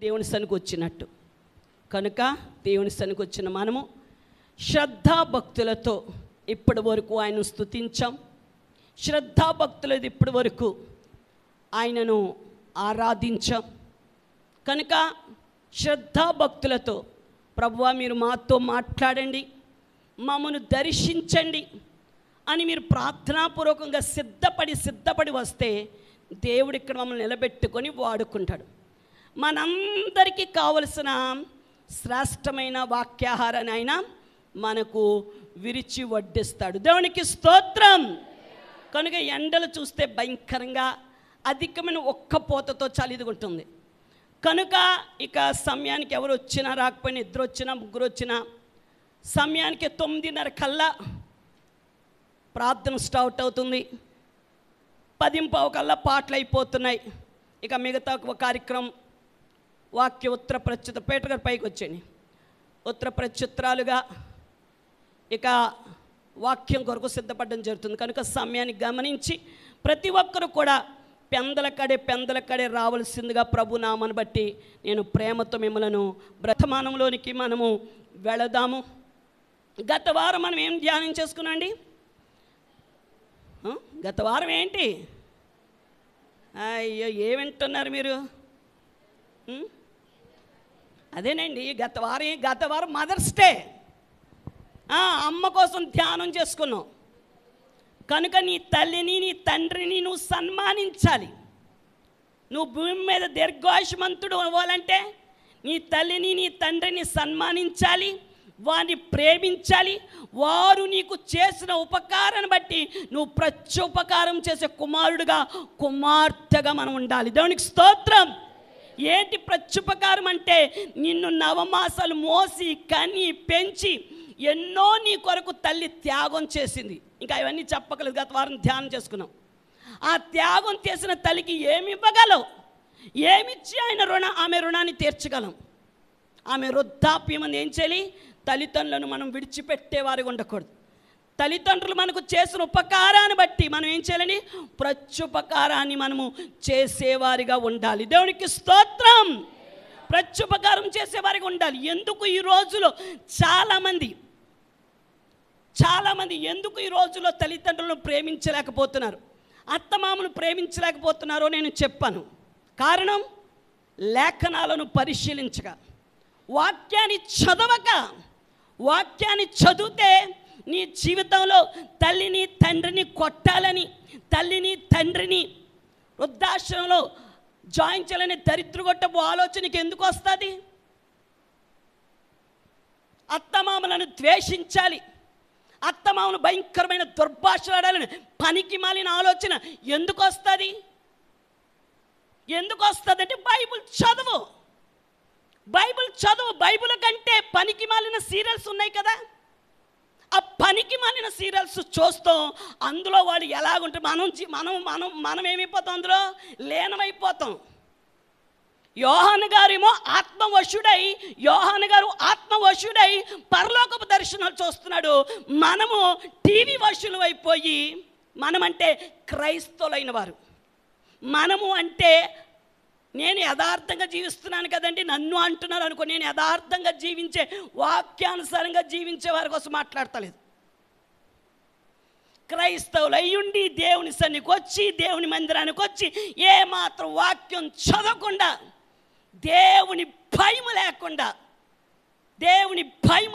దేవుని సన్నిధికి వచ్చినట్టు కనుక దేవుని సన్నిధికి వచ్చిన మనము శ్రద్ధాభక్తులతో ఇప్పటి వరకు ఆయనను స్తుతించాం. శ్రద్ధాభక్తులది ఇప్పటి వరకు ఆయనను ఆరాధించాం. కనుక శ్రద్ధాభక్తులతో ప్రభువా మీరు మాతో మాట్లాడండి, మమ్మను దర్శించండి అని మీరు ప్రార్థనాపూర్వకంగా సిద్ధపడి వస్తే దేవుడు ఇక్కడ మమ్మల్ని నిలబెట్టుకొని వాడుకుంటాడు. మనందరికీ కావలసిన శ్రేష్టమైన వాక్యాహారాన్ని ఆయన మనకు విరిచి వడ్డిస్తాడు. దేవునికి స్తోత్రం. కనుక ఎండలు చూస్తే భయంకరంగా అధికమైన ఒక్కపోతతో చలిదుకుంటుంది. కనుక ఇక సమయానికి ఎవరు వచ్చినా రాకపోయినా, ఇద్దరు వచ్చినా ముగ్గురు వచ్చినా సమయానికి 9:30 కల్లా ప్రార్థన స్టార్ట్ అవుతుంది. 10:15 కల్లా పాటలు అయిపోతున్నాయి. ఇక మిగతా కార్యక్రమం వాక్య ఉత్తర ప్రత్యుత్తర పేటర్ గారు పైకి వచ్చేయండి. ఉత్తర ప్రత్యుత్తరాలుగా ఇక వాక్యం కొరకు సిద్ధపడడం జరుగుతుంది. కనుక సమయాన్ని గమనించి ప్రతి ఒక్కరు కూడా పెందలకడే రావాల్సిందిగా ప్రభు నామను బట్టి నేను ప్రేమతో మిమ్మలను వర్తమానంలోనికి మనము వెళదాము. గత వారం మనం ఏం ధ్యానం చేసుకున్నాండి? గత వారం ఏంటి? అయ్యో ఏమింటున్నారు మీరు? అదేనండి గత వారం మదర్స్ డే, అమ్మ కోసం ధ్యానం చేసుకున్నాం. కనుక నీ తల్లిని నీ తండ్రిని నువ్వు సన్మానించాలి. నువ్వు భూమి మీద దీర్ఘాయుష్మంతుడు అవ్వాలంటే నీ తల్లిని నీ తండ్రిని సన్మానించాలి, వారిని ప్రేమించాలి. వారు నీకు చేసిన ఉపకారాన్ని బట్టి నువ్వు ప్రత్యుపకారం చేసే కుమారుడుగా కుమార్తెగా మనం ఉండాలి. దేవునికి స్తోత్రం. ఏంటి ప్రత్యుపకారం అంటే? నిన్ను 9 మాసాలు మోసి కని పెంచి ఎన్నో నీ కొరకు తల్లి త్యాగం చేసింది. ఇంకా ఇవన్నీ చెప్పగలదు. గత వారం ధ్యానం చేసుకున్నాం. ఆ త్యాగం చేసిన తల్లికి ఏమి ఇవ్వగలవు? ఏమిచ్చి ఆమె రుణాన్ని తీర్చగలం? ఆమె వృద్ధాప్యం అని ఏం చేయాలి? తల్లిదండ్రులను మనం విడిచిపెట్టేవారిగా ఉండకూడదు. తల్లిదండ్రులు మనకు చేసిన ఉపకారాన్ని బట్టి మనం ఏం చేయాలని? ప్రత్యుపకారాన్ని మనము చేసేవారిగా ఉండాలి. దేవునికి స్తోత్రం. ప్రత్యుపకారం చేసేవారిగా ఉండాలి. ఎందుకు ఈ రోజులో చాలామంది ఎందుకు ఈ రోజులో తల్లిదండ్రులను ప్రేమించలేకపోతున్నారు, అత్తమామను ప్రేమించలేకపోతున్నారో నేను చెప్పాను. కారణం లేఖనాలను పరిశీలించక, వాక్యాన్ని చదవక. వాక్యాన్ని చదివితే నీ జీవితంలో తల్లిని తండ్రిని కొట్టాలని, తల్లిని తండ్రిని వృద్ధాశ్రమంలో జాయిన్ చేయాలని దరిద్రగొట్టపు ఆలోచనకి ఎందుకు వస్తుంది? అత్తమామలను ద్వేషించాలి, అత్తమామను భయంకరమైన దుర్భాషలాడాలని పనికి మాలిన ఆలోచన ఎందుకు వస్తుంది? అంటే బైబిల్ చదువు. బైబిల్ కంటే పనికి మాలిన సీరియల్స్ ఉన్నాయి కదా. ఆ పనికి మాలిన సీరియల్స్ చూస్తాం. అందులో వాళ్ళు ఎలాగుంటే మనం ఏమైపోతాం? అందులో లీనమైపోతాం. యోహాను గారు ఆత్మవశుడై పరలోకపు దర్శనాలు చూస్తున్నాడు. మనము టీవీ వశులు అయిపోయి, మనమంటే క్రైస్తవులైన వారు, మనము అంటే నేను యథార్థంగా జీవిస్తున్నాను కదండి నన్ను అంటున్నారు అనుకో. నేను యథార్థంగా జీవించే, వాక్యానుసారంగా జీవించే వారి కోసం మాట్లాడతలేదు. క్రైస్తవులు అయ్యుండి దేవుని సన్నిధికి వచ్చి, దేవుని మందిరానికి వచ్చి ఏమాత్రం వాక్యం చదవకుండా, దేవుని భయం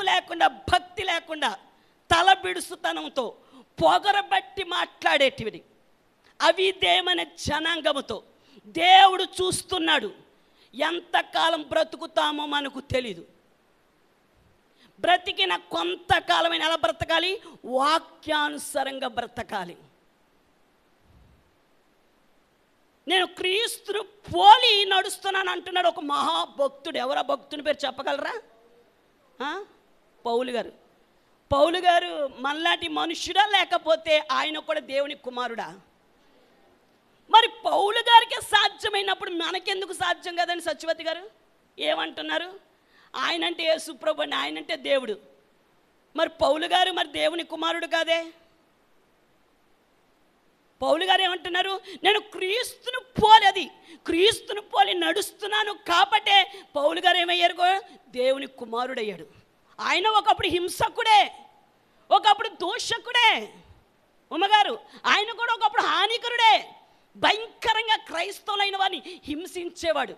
లేకుండా భక్తి లేకుండా తలబిడుసుతనంతో పొగరబట్టి మాట్లాడేటివి అవిధేయమైన జనాంగముతో దేవుడు చూస్తున్నాడు. ఎంతకాలం బ్రతుకుతామో మనకు తెలీదు. బ్రతికిన కొంతకాలమైన ఎలా బ్రతకాలి? వాక్యానుసారంగా బ్రతకాలి. నేను క్రీస్తును పోలి నడుస్తున్నాను అంటున్నాడు ఒక మహాభక్తుడు. ఎవరా భక్తుని పేరు చెప్పగలరా? పౌలు గారు మనలాంటి మనుష్యుడా, లేకపోతే ఆయన కూడా దేవుని కుమారుడా? మరి పౌలు గారికి సాధ్యమైనప్పుడు మనకెందుకు సాధ్యం కదండి? సత్యవతి గారు ఏమంటున్నారు? ఆయనంటే యేసుప్రభు, ఆయనంటే దేవుడు. మరి పౌలు గారు మరి దేవుని కుమారుడు కాదే? పౌలు గారు ఏమంటున్నారు? నేను క్రీస్తును పోలి నడుస్తున్నాను కాబట్టే పౌలు గారు ఏమయ్యారు? దేవుని కుమారుడయ్యాడు. ఆయన ఒకప్పుడు హింసకుడే, ఒకప్పుడు దూషకుడే. ఉమ్మగారు, ఆయన కూడా ఒకప్పుడు హానికరుడే, భయంకరంగా క్రైస్తవులైన వారిని హింసించేవాడు.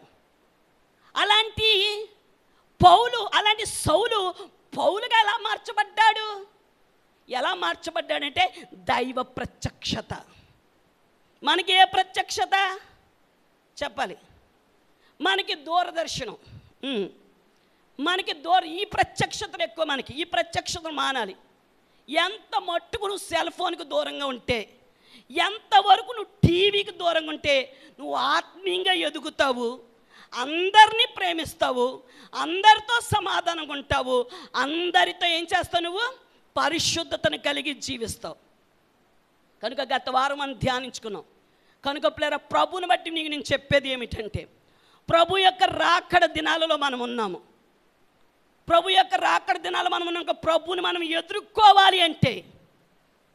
అలాంటి సౌలు పౌలుగా ఎలా మార్చబడ్డాడంటే దైవ ప్రత్యక్షత. మనకి ఏ ప్రత్యక్షత చెప్పాలి? మనకి దూరదర్శనం, ఈ ప్రత్యక్షతలు ఎక్కువ. మనకి ఈ ప్రత్యక్షతను మానాలి. ఎంత మట్టుకు నువ్వు సెల్ ఫోన్కి దూరంగా ఉంటే, ఎంతవరకు నువ్వు టీవీకి దూరంగా ఉంటే నువ్వు ఆత్మీయంగా ఎదుగుతావు, అందరినీ ప్రేమిస్తావు, అందరితో సమాధానంగా ఉంటావు, అందరితో ఏం చేస్తావు? నువ్వు పరిశుద్ధతను కలిగి జీవిస్తావు. కనుక గత వారం మనం ధ్యానించుకున్నాం. కనుక ప్లేరా, ప్రభుని బట్టి నీకు నేను చెప్పేది ఏమిటంటే, ప్రభు యొక్క రాకడ దినాలలో మనం ఉన్నాము. ప్రభుని మనం ఎదుర్కోవాలి అంటే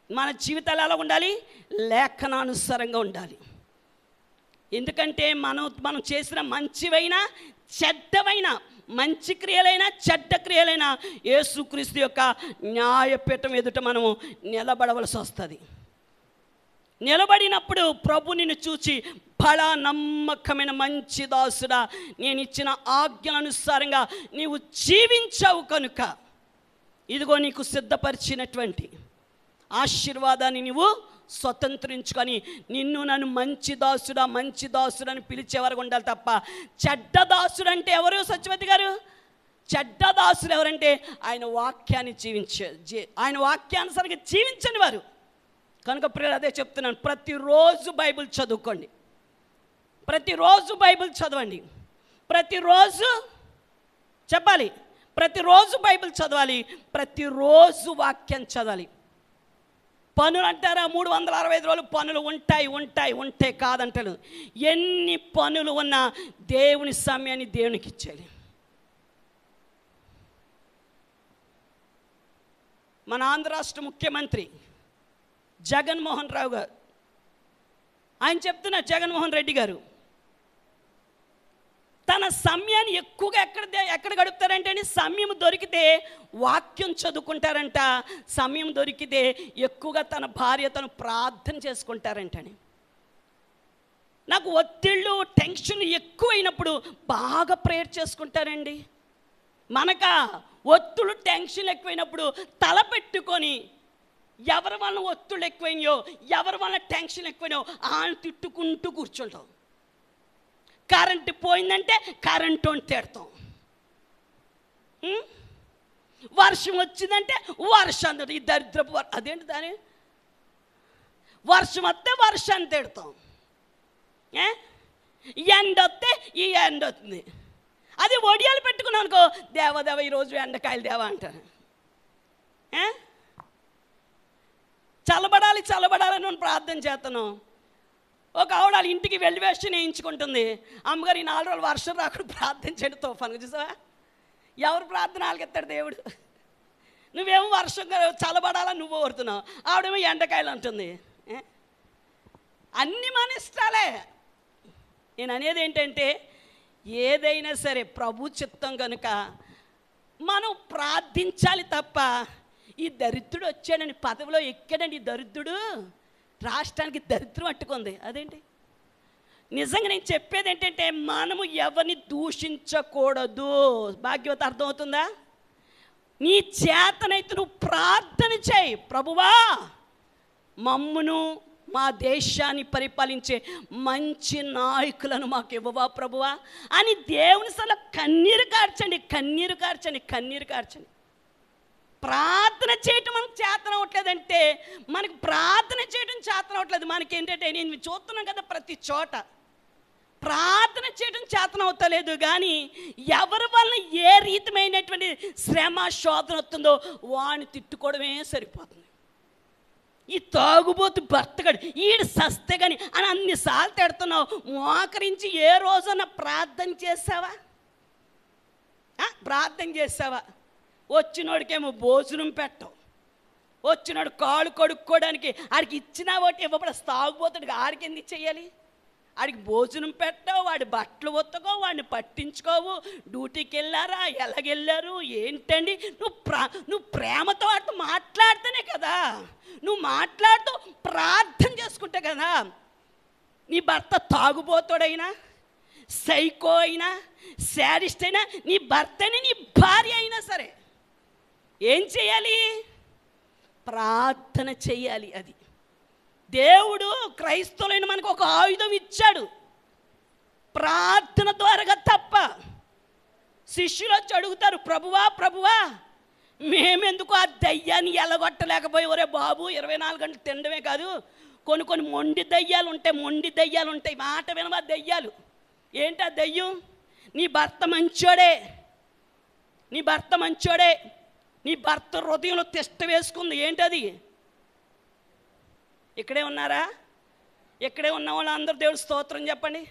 మన జీవితాలు ఎలా ఉండాలి? లేఖనానుసారంగా ఉండాలి. ఎందుకంటే మనం చేసిన మంచివైనా చెడ్డవైనా, మంచి క్రియలైనా చెడ్డ క్రియలైనా యేసుక్రీస్తు యొక్క న్యాయపీఠం ఎదుట మనము నిలబడవలసి వస్తుంది. నిలబడినప్పుడు ప్రభు నిన్ను చూచి, బలా నమ్మకమైన మంచి దాసుడా, నేను ఇచ్చిన ఆజ్ఞల అనుసారంగా నీవు జీవించావు కనుక ఇదిగో నీకు సిద్ధపరిచినటువంటి ఆశీర్వాదాన్ని నీవు స్వతంత్రించుకొని నన్ను మంచి దాసుడు అని పిలిచేవారు ఉండాలి తప్ప చెడ్డ దాసుడు అంటే ఎవరు? సత్యవతి గారు, చెడ్డ దాసుడు ఎవరంటే ఆయన వాక్యాన్ని ఆయన వాక్యానుసారంగా జీవించని వారు. కనుక ప్రియులు, అదే చెప్తున్నాను, ప్రతిరోజు బైబిల్ చదువుకోండి, ప్రతిరోజు బైబిల్ చదవండి, ప్రతిరోజు చెప్పాలి, ప్రతిరోజు బైబిల్ చదవాలి, ప్రతిరోజు వాక్యం చదవాలి. పనులు అంటారా? 365 రోజులు పనులు ఉంటాయి కాదంటారు. ఎన్ని పనులు ఉన్నా దేవుని సమయాన్ని దేవునికి ఇచ్చేయాలి. మన ఆంధ్ర రాష్ట్ర ముఖ్యమంత్రి జగన్మోహన్ రావు గారు, ఆయన చెప్తున్నారు, జగన్మోహన్ రెడ్డి గారు తన సమయాన్ని ఎక్కువగా ఎక్కడ గడుపుతారంటే, సమయం దొరికితే వాక్యం చదువుకుంటారంట, సమయం దొరికితే ఎక్కువగా తన భార్యతను ప్రార్థన చేసుకుంటారంటని. నాకు ఒత్తిళ్ళు టెన్షన్ ఎక్కువైనప్పుడు బాగా ప్రేయర్ చేసుకుంటారండి. మనక ఒత్తులు టెన్షన్ ఎక్కువైనప్పుడు తల పెట్టుకొని ఎవరి వల్ల ఒత్తులు ఎక్కువైనాయో, ఎవరి వల్ల టెన్షన్ ఎక్కువైనాయో ఆయన తిట్టుకుంటూ కూర్చుంటాం. కరెంటు పోయిందంటే కరెంటు తిడతాం. వర్షం వచ్చిందంటే వర్షం, ఈ దరిద్రపు అదేంటి దాని వర్షం వస్తే వర్షాన్ని తిడతాం. ఎండ వస్తే ఈ ఎండ వస్తుంది. అది ఒడియాలు పెట్టుకున్నాను అనుకో, దేవదేవ ఈరోజు ఎండకాయలు దేవా అంటారు. చల్లబడాలని మనం ప్రార్థన చేస్తున్నాం. ఒక ఆవిడ వాళ్ళ ఇంటికి వెల్లివేషన్ వేయించుకుంటుంది. అమ్మగారు, ఈ 4 రోజులు వర్షం రాకుండా ప్రార్థన చేయడం తోఫాను. చూసావా, ఎవరు ప్రార్థన వాళ్ళకెత్తాడు దేవుడు. నువ్వేమో వర్షం చల్లబడాలని నువ్వు కోరుతున్నావు, ఆవిడేమో ఎండకాయలు అంటుంది. అన్నీ మన ఇష్టాలే. నేను అనేది ఏంటంటే, ఏదైనా సరే ప్రభు చిత్తం కనుక మనం ప్రార్థించాలి తప్ప, ఈ దరిద్రుడు వచ్చాడని పదవిలో ఎక్కాడండి, ఈ దరిద్రుడు రాష్ట్రానికి దరిద్రం అట్టుకుంది. అదేంటి? నిజంగా నేను చెప్పేది ఏంటంటే, మనము ఎవరిని దూషించకూడదు. భాగ్యవత అర్థమవుతుందా? నీ చేతనైతే నువ్వు ప్రార్థన చేయి, ప్రభువా మమ్మును మా దేశాన్ని పరిపాలించే మంచి నాయకులను మాకు ఇవ్వవా ప్రభువా అని దేవుని సల కన్నీరు కార్చండి. ప్రార్థన చేయటం మనకు చేతన అవ్వట్లేదంటే, మనకు ప్రార్థన చేయడం చేతన అవ్వట్లేదు. మనకి ఏంటంటే, నేను చూస్తున్నాను కదా ప్రతి చోట ప్రార్థన చేయడం చేతన అవుతలేదు. కానీ ఎవరి వలన ఏ రీతిమైనటువంటి శ్రమ శోధన వస్తుందో వాడిని తిట్టుకోవడమే సరిపోతుంది. ఈ తాగుబోతు భర్తగాడు ఈడు సస్తే కానీ అని అన్నిసార్లు తిడుతున్నావు. మోకరించి ఏ రోజున ప్రార్థన చేసావా? వచ్చినోడికేమో భోజనం పెట్టవు, వచ్చినాడు కాళ్ళు కడుక్కోవడానికి, ఆడికి ఇచ్చినా ఒకటి ఇవ్వబడ తాగుపోతాడు, ఆడికి ఎందుకు చెయ్యాలి? ఆడికి భోజనం పెట్టావు, వాడి బట్టలు ఉతకో, వాడిని పట్టించుకోవు, డ్యూటీకి వెళ్ళారా, ఎలాగెళ్ళారు ఏంటండి? నువ్వు ప్రేమతో వాటితో మాట్లాడితేనే కదా, నువ్వు మాట్లాడుతూ ప్రార్థన చేసుకుంటే కదా. నీ భర్త తాగుబోతాడైనా, సైకో అయినా, శాడిస్ట్ అయినా, నీ భర్తని నీ భార్య అయినా సరే ఏం చేయాలి? ప్రార్థన చెయ్యాలి. అది దేవుడు క్రైస్తవులైన మనకు ఒక ఆయుధం ఇచ్చాడు, ప్రార్థన ద్వారా తప్ప. శిష్యులు వచ్చి అడుగుతారు, ప్రభువా ప్రభువా మేమెందుకు ఆ దయ్యాన్ని ఎలగొట్టలేకపోయి? ఒరే బాబు 24 గంటలు తినడమే కాదు, కొన్ని మొండి దయ్యాలు ఉంటాయి, మాట వినవా దయ్యాలు. ఏంటి ఆ దయ్యం? నీ భర్త మంచోడే, నీ భర్త హృదయంలో తిష్ట వేసుకుంది. ఏంటది? ఇక్కడే ఉన్నారా? ఇక్కడే ఉన్న వాళ్ళు అందరూ దేవుడి స్తోత్రం చెప్పండి.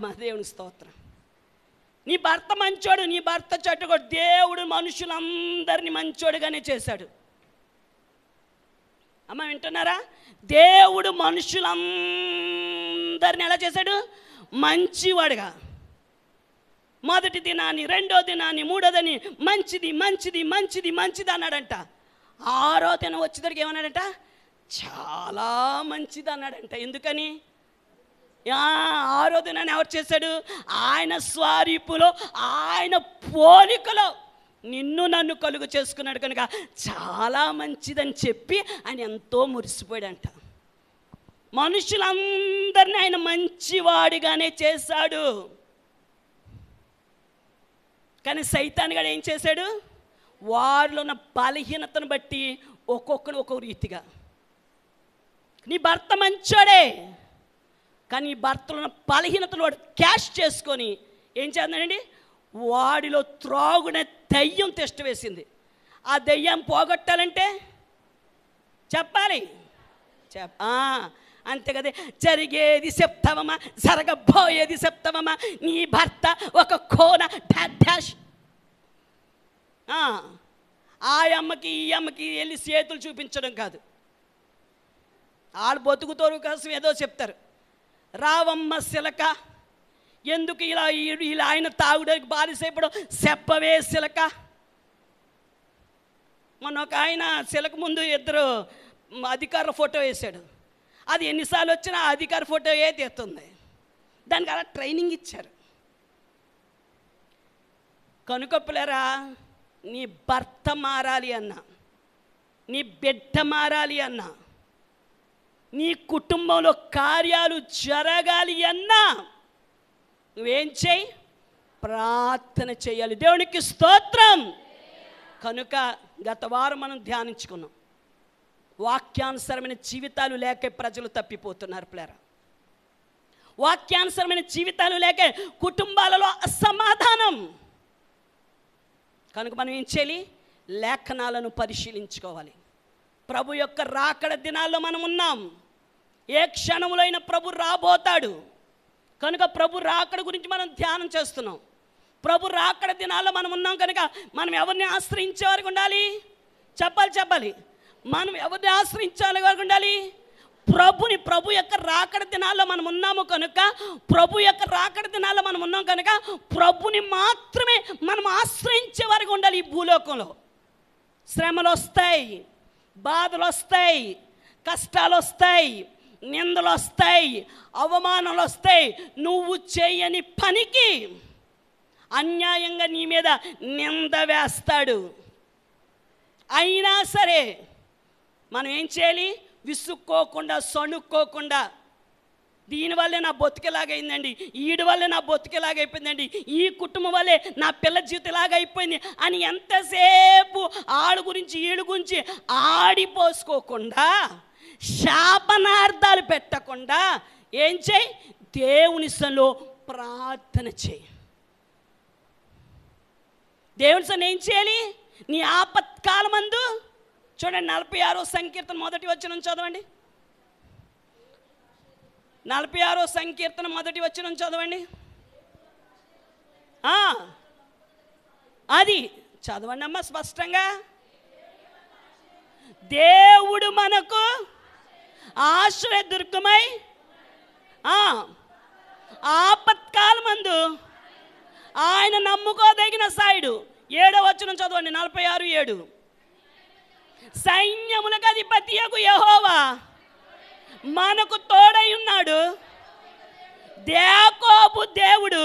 మా దేవుని స్తోత్రం. నీ భర్త మంచోడు, నీ భర్త చెట్టుకోడు. దేవుడు మనుషులందరినీ మంచోడుగానే చేశాడు. అమ్మ వింటున్నారా? దేవుడు మనుషులందరినీ ఎలా చేశాడు? మంచివాడుగా. మొదటి దినాన్ని, రెండో దినాన్ని, మూడో దినాన్ని మంచిది మంచిది మంచిది మంచిది అన్నాడంట. 6వ దినం వచ్చేసరికి ఏమన్నాడంట? చాలా మంచిది అన్నాడంట. ఎందుకని? 6వ దినాన్ని ఎవరు చేశాడు? ఆయన స్వరూపులో, ఆయన పోలికలో నిన్ను నన్ను కలుగు చేసుకున్నాడు కనుక చాలా మంచిదని చెప్పి ఆయన ఎంతో మురిసిపోయాడంట. మనుషులందరినీ ఆయన మంచివాడిగానే చేశాడు. కానీ సైతాన్ గాడు ఏం చేశాడు? వారిలో ఉన్న బలహీనతను బట్టి ఒక్కొక్కరు ఒక్కొక్క రీతిగా. నీ భర్త మంచోడే, కానీ ఈ భర్తలో ఉన్న బలహీనతను వాడు క్యాష్ చేసుకొని ఏం చేస్తున్నాడండి? వాడిలో త్రాగునే దయ్యం తిష్ట వేసింది. ఆ దయ్యం పోగొట్టాలంటే చెప్పాలి. అంతే కదా. జరిగేది చెప్తావమ్మా, జరగబోయేది చెప్తావమ్మా. నీ భర్త ఒక కోన డాష్. ఆ అమ్మకి ఈ అమ్మకి వెళ్ళి చేతులు చూపించడం కాదు. వాళ్ళు బతుకుతోరు కోసం ఏదో చెప్తారు. రావమ్మ శిలక, ఎందుకు ఇలా ఆయన తాగుడానికి బానిసైపడం, చెప్పవే శిలక. మొన్న ఒక ఆయన శిలక ముందు 2 అధికారుల ఫోటో వేశాడు. అది ఎన్నిసార్లు వచ్చినా అధికార ఫోటో తీస్తుంది. దానికి అలా ట్రైనింగ్ ఇచ్చారు. కనుకప్పులేరా, నీ భర్త మారాలి అన్నా, నీ బిడ్డ మారాలి అన్నా, నీ కుటుంబంలో కార్యాలు జరగాలి అన్నా నువ్వేం చేయి? ప్రార్థన చేయాలి. దేవునికి స్తోత్రం. కనుక గత వారం మనం ధ్యానించుకున్నాం, వాక్యానుసరమైన జీవితాలు లేక ప్రజలు తప్పిపోతున్నారు ప్లేరా. వాక్యానుసరమైన జీవితాలు లేక కుటుంబాలలో అసమాధానం. కనుక మనం ఏం చేయాలి? లేఖనాలను పరిశీలించుకోవాలి. ప్రభు యొక్క రాకడ దినాల్లో మనం ఉన్నాం. ఏ క్షణములో అయినా ప్రభు రాబోతాడు. కనుక ప్రభు రాకడ గురించి మనం ధ్యానం చేస్తున్నాం. ప్రభు రాకడ దినాల్లో మనం ఉన్నాం కనుక మనం ఎవరిని ఆశ్రయించే వారికి ఉండాలి? చెప్పాలి. మనం ఎవరిని ఆశ్రయించాలి వారికి ఉండాలి? ప్రభుని. ప్రభు యొక్క రాకడ దినాల్లో మనం ఉన్నాము కనుక, ప్రభుని మాత్రమే మనం ఆశ్రయించే వారికి ఉండాలి. ఈ భూలోకంలో శ్రమలు వస్తాయి, బాధలు వస్తాయి, కష్టాలు వస్తాయి, నిందలు వస్తాయి, అవమానాలు వస్తాయి. నువ్వు చేయని పనికి అన్యాయంగా నీ మీద నింద వేస్తాడు. అయినా సరే మనం ఏం చేయాలి? విసుక్కోకుండా, సణుక్కోకుండా, దీనివల్లే నా బతుకేలాగైందండి, వీడి వల్లే నా బతుకేలాగైపోయిందండి, ఈ కుటుంబం వల్లే నా పిల్ల జీవితం ఇలాగైపోయింది అని ఎంతసేపు ఆడు గురించి వీడి గురించి ఆడిపోసుకోకుండా, శాపనార్థాలు పెట్టకుండా ఏం చేయి? దేవుని సన్నిధిలో ప్రార్థన చేయి. దేవుని సన్నిధిలో ఏం చేయాలి? నీ ఆపత్కాలమందు చూడండి, 46వ సంకీర్తన మొదటి వచనం చదవండి. 46వ సంకీర్తన మొదటి వచనం చదవండి. అది చదవండి అమ్మా స్పష్టంగా. దేవుడు మనకు ఆశ్రయదుర్గమై ఆపత్కాలమందు ఆయన నమ్ముకోదగిన సాయుడు. 7వ వచనం చదవండి, 46:7. సైన్యములకు అధిపతియగు యెహోవా మనకు తోడై ఉన్నాడు. యాకోబు దేవుడు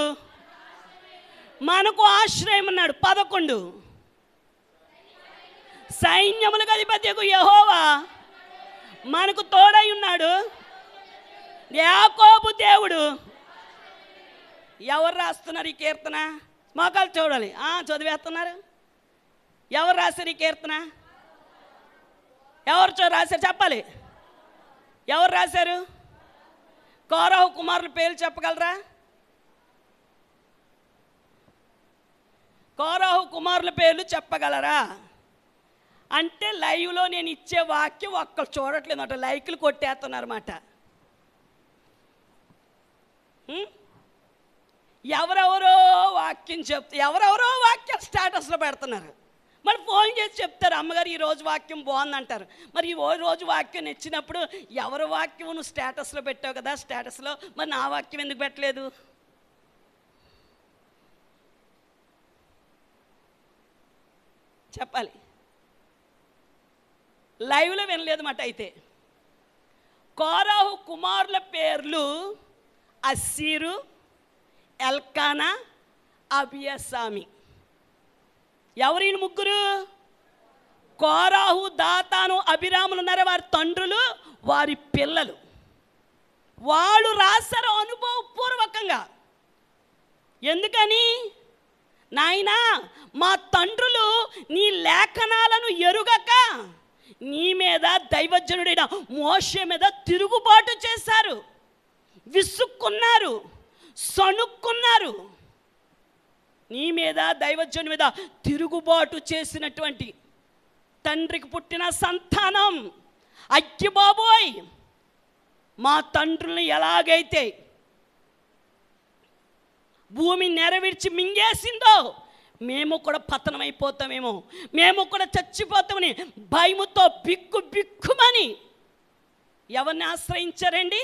మనకు ఆశ్రయం ఉన్నాడు. 11. సైన్యములకు అధిపతియగు యెహోవా మనకు తోడై ఉన్నాడు. యాకోబు దేవుడు. ఎవరు రాస్తున్నారు ఈ కీర్తన? మోకాలు చూడాలి. చదివేస్తున్నారు. ఎవరు రాశారు ఈ కీర్తన? ఎవరు రాశారు చెప్పాలి. ఎవరు రాశారు? కోరహు కుమారుల పేర్లు చెప్పగలరా? కోరహు కుమారుల పేర్లు చెప్పగలరా? అంటే లైవ్లో నేను ఇచ్చే వాక్యం ఒక్కరు చూడట్లేదు అన్నమాట, లైకులు కొట్టేస్తున్నారన్నమాట. ఎవరెవరో వాక్యం ఎవరెవరో వాక్యం స్టేటస్లో పెడుతున్నారు. మరి ఫోన్ చేసి చెప్తారు, అమ్మగారు ఈరోజు వాక్యం బాగుందంటారు. మరి ఈ రోజు వాక్యం నచ్చినప్పుడు ఎవరి వాక్యం నువ్వు స్టేటస్లో పెట్టావు కదా స్టేటస్లో, మరి నా వాక్యం ఎందుకు పెట్టలేదు? చెప్పాలి. లైవ్లో వినలేదు మాట. అయితే కోరహు కుమారుల పేర్లు అస్సీరు, ఎల్కానా, అబియసామి. ఎవరిని ముగ్గురు? కోరాహు, దాతాను, అభిరాములు ఉన్నారు, వారి తండ్రులు, వారి పిల్లలు. వాళ్ళు రాశారు అనుభవపూర్వకంగా. ఎందుకని? నాయనా, మా తండ్రులు నీ లేఖనాలను ఎరుగక నీ మీద దైవజనుడైన మోషే మీద తిరుగుబాటు చేశారు, విసుక్కున్నారు, సణుక్కున్నారు. నీ మీద దైవజనుడి మీద తిరుగుబాటు చేసినటువంటి తండ్రికి పుట్టిన సంతానం, అయ్య బాబోయ్, మా తండ్రుల్ని ఎలాగైతే భూమి నెరవేర్చి మింగేసిందో మేము కూడా పతనమైపోతామేమో, మేము కూడా చచ్చిపోతామని భయముతో బిక్కుమని ఎవరిని ఆశ్రయించారండి?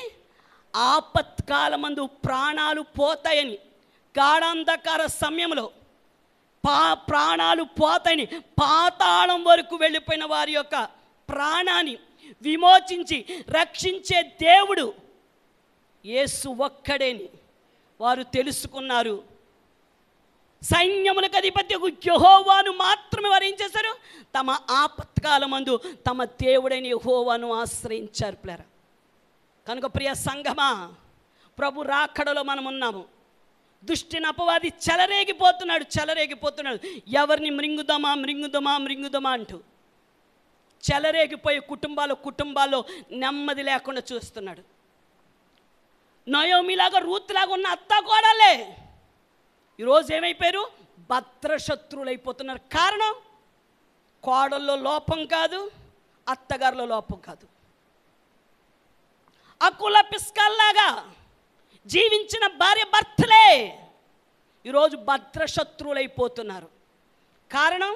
ఆపత్కాలమందు ప్రాణాలు పోతాయని, గాఢాంధకార సమయంలో ప్రాణాలు పోతాయని పాతాళం వరకు వెళ్ళిపోయిన వారి యొక్క ప్రాణాన్ని విమోచించి రక్షించే దేవుడు యేసు ఒక్కడేని వారు తెలుసుకున్నారు. సైన్యములకు అధిపతి యెహోవాను మాత్రమే వారు ఏం చేశారు? తమ ఆపత్కాలమందు తమ దేవుడైన యెహోవాను ఆశ్రయించారు ప్లేరా. కనుక ప్రియ సంఘమా, ప్రభు రాకడలో మనం ఉన్నాము. దుష్టిని అపవాది చెలరేగిపోతున్నాడు. ఎవరిని మృంగుదమా అంటూ చెలరేగిపోయే కుటుంబాల్లో నెమ్మది లేకుండా చూస్తున్నాడు. నయోమిలాగా, రూత్లాగా ఉన్న అత్తాకోడలే ఈరోజు ఏమైపోయారు? భద్రశత్రువులైపోతున్నారు. కారణం కోడల్లో లోపం కాదు, అత్తగారిలో లోపం కాదు. అకుల పిస్కల్లాగా జీవించిన భార్య భర్తలే ఈరోజు భద్రశత్రువులైపోతున్నారు. కారణం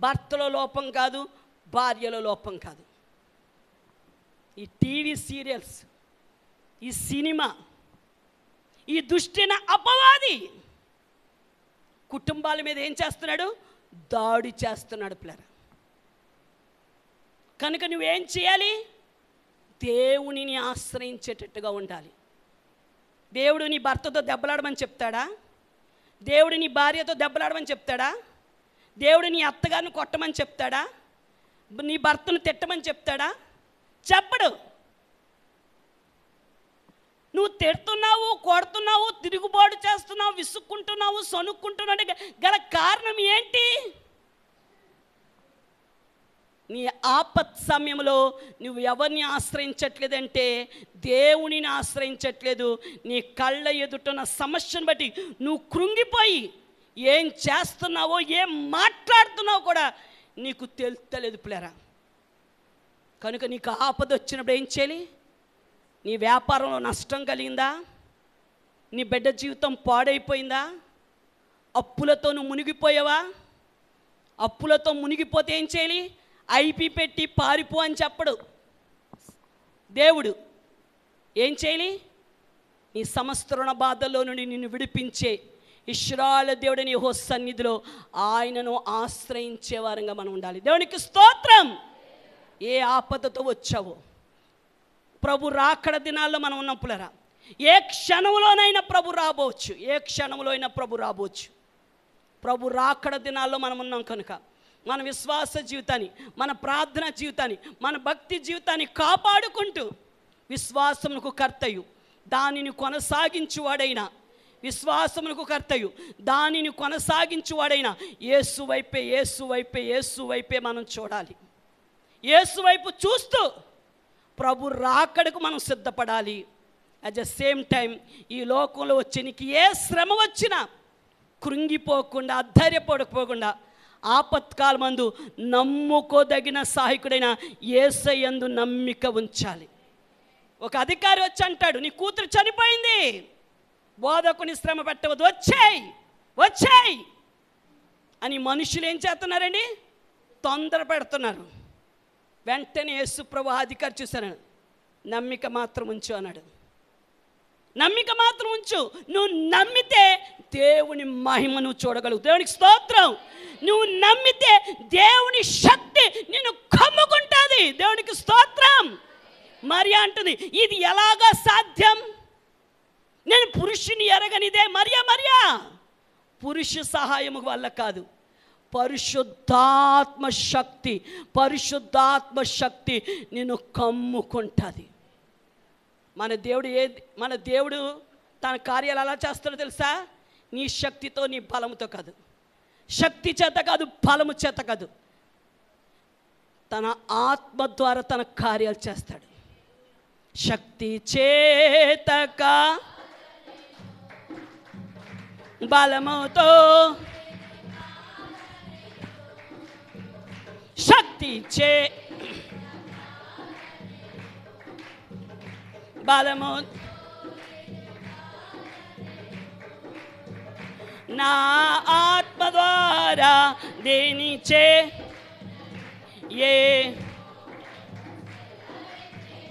భర్తలో లోపం కాదు, భార్యలో లోపం కాదు. ఈ టీవీ సీరియల్స్, ఈ సినిమా, ఈ దుష్టిన అపవాది కుటుంబాల మీద ఏం చేస్తున్నాడు? దాడి చేస్తున్నాడు పిల్లరా. కనుక నువ్వేం చేయాలి? దేవునిని ఆశ్రయించేటట్టుగా ఉండాలి. దేవుడు నీ భర్తతో దెబ్బలాడమని చెప్తాడా? దేవుడు నీ భార్యతో దెబ్బలాడమని చెప్తాడా? దేవుడు నీ అత్తగారిని కొట్టమని చెప్తాడా? నీ భర్తను తిట్టమని చెప్తాడా? చెప్పడు. నువ్వు తిడుతున్నావు, కొడుతున్నావు, తిరుగుబాటు చేస్తున్నావు, విసుక్కుంటున్నావు, సణుక్కుంటున్నావు అంటే గల కారణం ఏంటి? నీ ఆపత్ సమయంలో నువ్వు ఎవరిని ఆశ్రయించట్లేదంటే దేవునిని ఆశ్రయించట్లేదు. నీ కళ్ళ ఎదుటన్న సమస్యను బట్టి నువ్వు కృంగిపోయి ఏం చేస్తున్నావో, ఏం మాట్లాడుతున్నావో కూడా నీకు తెలుస్తలేదు పిల్లరా. కనుక నీకు ఆపద వచ్చినప్పుడు ఏం చేయాలి? నీ వ్యాపారంలో నష్టం కలిగిందా? నీ బిడ్డ జీవితం పాడైపోయిందా? అప్పులతో నువ్వు మునిగిపోయావా? అప్పులతో మునిగిపోతే ఏం చేయాలి? ఐపీ పెట్టి పారిపో అని చెప్పడు దేవుడు. ఏం చేయాలి? నీ సమస్త రుణ బాధల్లో నుండి నిన్ను విడిపించే ఇశ్రాయేలు దేవుడిని యెహోవా సన్నిధిలో ఆయనను ఆశ్రయించే వారంగా మనం ఉండాలి. దేవునికి స్తోత్రం. ఏ ఆపదతో వచ్చావో, ప్రభు రాకడ దినాల్లో మనం ఉన్నప్పులరా, ఏ క్షణంలోనైనా ప్రభు రాబోవచ్చు, ఏ క్షణంలో అయినా ప్రభు రాబోవచ్చు. ప్రభు రాకడ దినాల్లో మనం ఉన్నాం కనుక మన విశ్వాస జీవితాన్ని, మన ప్రార్థన జీవితాన్ని, మన భక్తి జీవితాన్ని కాపాడుకుంటూ విశ్వాసమునకు కర్తయు దానిని కొనసాగించువాడైనా, విశ్వాసమునకు కర్తయు దానిని కొనసాగించువాడైనా యేసు వైపే, యేసు వైపే, యేసు వైపే మనం చూడాలి. యేసు వైపు చూస్తూ ప్రభు రాకడకు మనం సిద్ధపడాలి. అట్ ద సేమ్ టైం ఈ లోకంలో వచ్చే నీకు ఏ శ్రమ వచ్చినా కృంగిపోకుండా, అధైర్యపడకపోకుండా ఆపత్కాలమందు నమ్ముకోదగిన సహాయకుడైన యేసయ్యందు నమ్మిక ఉంచాలి. ఒక అధికారి వచ్చి అంటాడు, నీ కూతురు చనిపోయింది, బోధకుని శ్రమ పెట్టవద్దు, వచ్చేయి వచ్చేయి అని మనుషులు ఏం చేస్తున్నారండి? తొందర పెడుతున్నారు. వెంటనే యేసు ప్రభు అధికారి చూశాను, నమ్మిక మాత్రం ఉంచు అన్నాడు. నమ్మిక మాత్రం ఉంచు. నువ్వు నమ్మితే దేవుని మహిమను చూడగలవు. దేవునికి స్తోత్రం. నువ్వు నమ్మితే దేవుని శక్తి నిన్ను కమ్ముకుంటుంది. దేవునికి స్తోత్రం. మరియా అంటుంది, ఇది ఎలాగా సాధ్యం? నేను పురుషుని ఎరగనిదే. మరియా మరియా, పురుష సహాయము వల్ల కాదు, పరిశుద్ధాత్మ శక్తి, పరిశుద్ధాత్మ శక్తి నిన్ను కమ్ముకుంటుంది. మన దేవుడు తన కార్యాలు ఎలా చేస్తాడో తెలుసా? నీ శక్తితో, నీ బలముతో కాదు, శక్తి చేత కాదు, బలము చేత కాదు, తన ఆత్మ ద్వారా తన కార్యాలు చేస్తాడు. శక్తి చేతక బలముతో, శక్తి చే బలము నా ఆత్మ ద్వారా దేని చే ఏ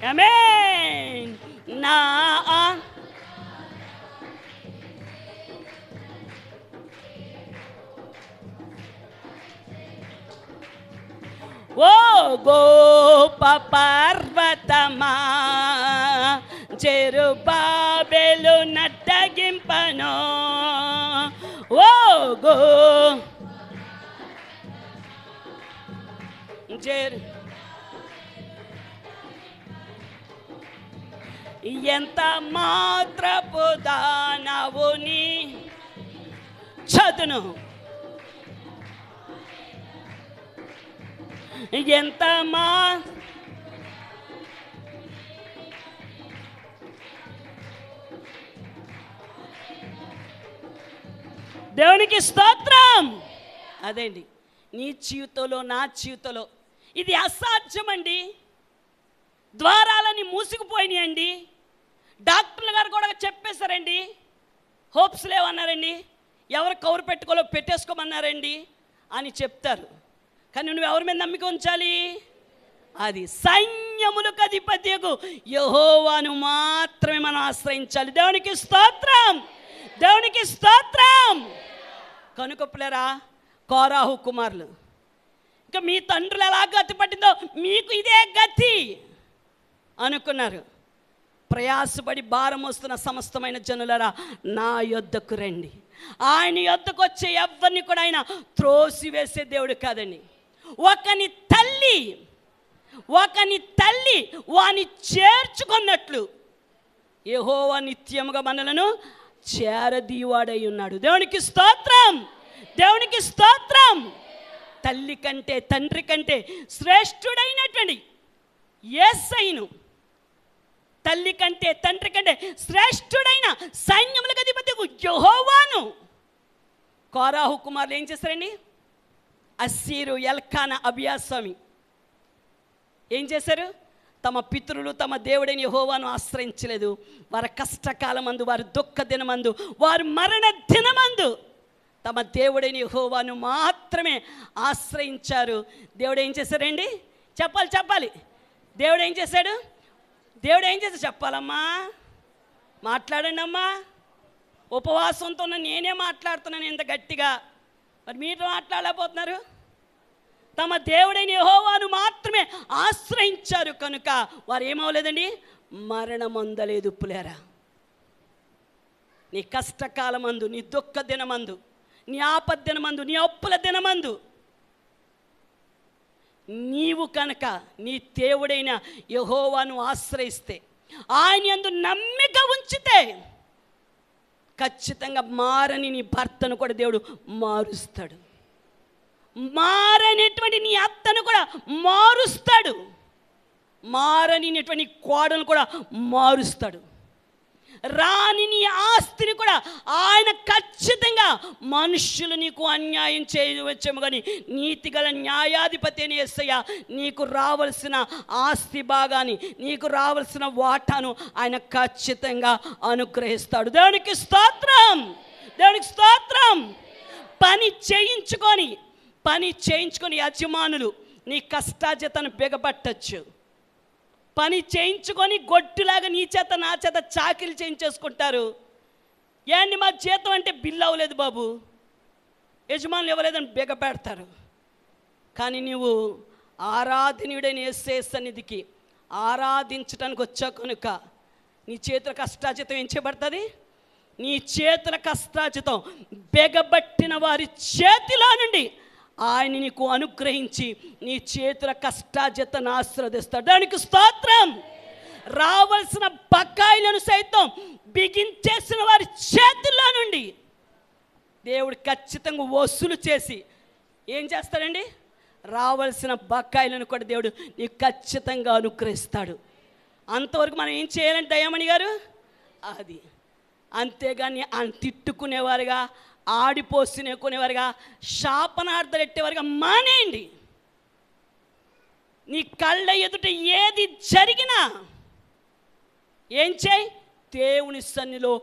ఆమేన్. నా ఓ గోప పర్వతమా జెరుబాబెలు నట్టగింపను. ఓ గో ఎంత మాత్రపు దానవు నీ చదును, ఎంత మా దేవునికి స్తోత్రం. అదేండి నీ జీవితంలో, నా జీవితంలో ఇది అసాధ్యమండి. ద్వారాలని మూసుకుపోయినాయండి. డాక్టర్లు గారు కూడా చెప్పేశారండి, హోప్స్ లేవన్నారండి, ఎవరు కవర్ పెట్టుకోలో పెట్టేసుకోమన్నారండి అని చెప్తారు. కానీ నువ్వు ఎవరి మీద నమ్మిక ఉంచాలి? అది సైన్యములకు అధిపతియగు యెహోవాను మాత్రమే మనం ఆశ్రయించాలి. దేవునికి స్తోత్రం, దేవునికి స్తోత్రం. కనుక పిల్లరా, కోరాహు కుమారులు, ఇంకా మీ తండ్రులు ఎలా గతి పట్టిందో మీకు ఇదే గతి అనుకున్నారు. ప్రయాసపడి భారం వస్తున్న సమస్తమైన జనులరా, నా యొద్దకు రండి. ఆయన యొద్దకు వచ్చే ఎవరిని కూడా ఆయన త్రోసివేసే దేవుడు కాదండి. ఒకని తల్లి వాని చేర్చుకున్నట్లు యెహోవా నిత్యముగా మనలను చేరదీవాడై ఉన్నాడు. దేవునికి స్తోత్రం, దేవునికి స్తోత్రం. తల్లి కంటే, తండ్రి కంటే శ్రేష్ఠుడైనటువంటి యేసయ్యను, తల్లి కంటే, తండ్రి కంటే శ్రేష్ఠుడైన సైన్యములకు అధిపతి యెహోవాను కోరాహు కుమారులు ఏం చేశారండి? అస్సీరు, ఎల్కానా, అబియాస్వామి ఏం చేశారు? తమ పితరులు తమ దేవుడైన యెహోవాను ఆశ్రయించలేదు. వారి కష్టకాలమందు, వారి దుఃఖ దినమందు, వారి మరణ దినమందు తమ దేవుడైన యెహోవాను మాత్రమే ఆశ్రయించారు. దేవుడు ఏం చేశారండి? చెప్పాలి. దేవుడు ఏం చేశాడు? చెప్పాలమ్మా, మాట్లాడండి అమ్మా. ఉపవాసంతో నేనే మాట్లాడుతున్నాను ఇంత గట్టిగా, మరి మీరు మాట్లాడలేకపోతున్నారు. తమ దేవుడైన యెహోవాను మాత్రమే ఆశ్రయించారు కనుక వారు ఏమవలేదండి? మరణమొందలేదు. పులేరా, నీ కష్టకాలమందు, నీ దుఃఖ దినమందు, నీ ఆపద దినమందు, నీ అప్పుల దినమందు నీవు కనుక నీ దేవుడైన యెహోవాను ఆశ్రయిస్తే, ఆయన యందు నమ్మిక ఉంచితే ఖచ్చితంగా మారని నీ భర్తను కూడా దేవుడు మారుస్తాడు. మారనేటువంటి నీ అత్తను కూడా మారుస్తాడు. మారనిటువంటి కోడను కూడా మారుస్తాడు. రాని నీ ఆస్తిని కూడా ఆయన ఖచ్చితంగా, మనుష్యులు నీకు అన్యాయం చేయవచ్చేమో కానీ నీతిగల న్యాయాధిపతి అని యేసయ్య నీకు రావాల్సిన ఆస్తి భాగాన్ని, నీకు రావాల్సిన వాటాను ఆయన ఖచ్చితంగా అనుగ్రహిస్తాడు. దేవునికి స్తోత్రం, దేవునికి స్తోత్రం. పని చేయించుకొని యజమానులు నీ కష్టాజతను బిగబట్టచ్చు. పని చేయించుకొని గొడ్డులాగా నీ చేత నా చేత చాకిలు చేయించేసుకుంటారు. ఏంటి మా జీతం అంటే బిల్లు అవ్వలేదు బాబు, యజమానులు ఇవ్వలేదని బిగపెడతారు. కానీ నీవు ఆరాధనీయుడైన యేసయ్య సన్నిధికి ఆరాధించడానికి వచ్చావు కనుక నీ చేతుల కష్టాజితం ఏం చేయబడుతుంది? నీ చేతుల కష్టాజితం బిగబట్టిన వారి చేతిలో నుండి ఆయన నీకు అనుగ్రహించి నీ చేతుల కష్టాజతను ఆశీర్వదిస్తాడు. దానికి స్తోత్రం. రావాల్సిన బకాయిలను సైతం బిగించేసిన వారి చేతుల్లో నుండి దేవుడు ఖచ్చితంగా వసూలు చేసి ఏం చేస్తాడండి? రావాల్సిన బకాయిలను కూడా దేవుడు నీకు ఖచ్చితంగా అనుగ్రహిస్తాడు. అంతవరకు మనం ఏం చేయాలంటే దయామణి గారు, అది అంతేగాని తిట్టుకునేవారుగా, ఆడిపోసినేకునేవారుగా, శాపనార్థాలు ఎట్టేవారుగా మానేయండి. నీ కళ్ళ ఎదుట ఏది జరిగినా ఏం చేయి? దేవుని సన్నిధిలో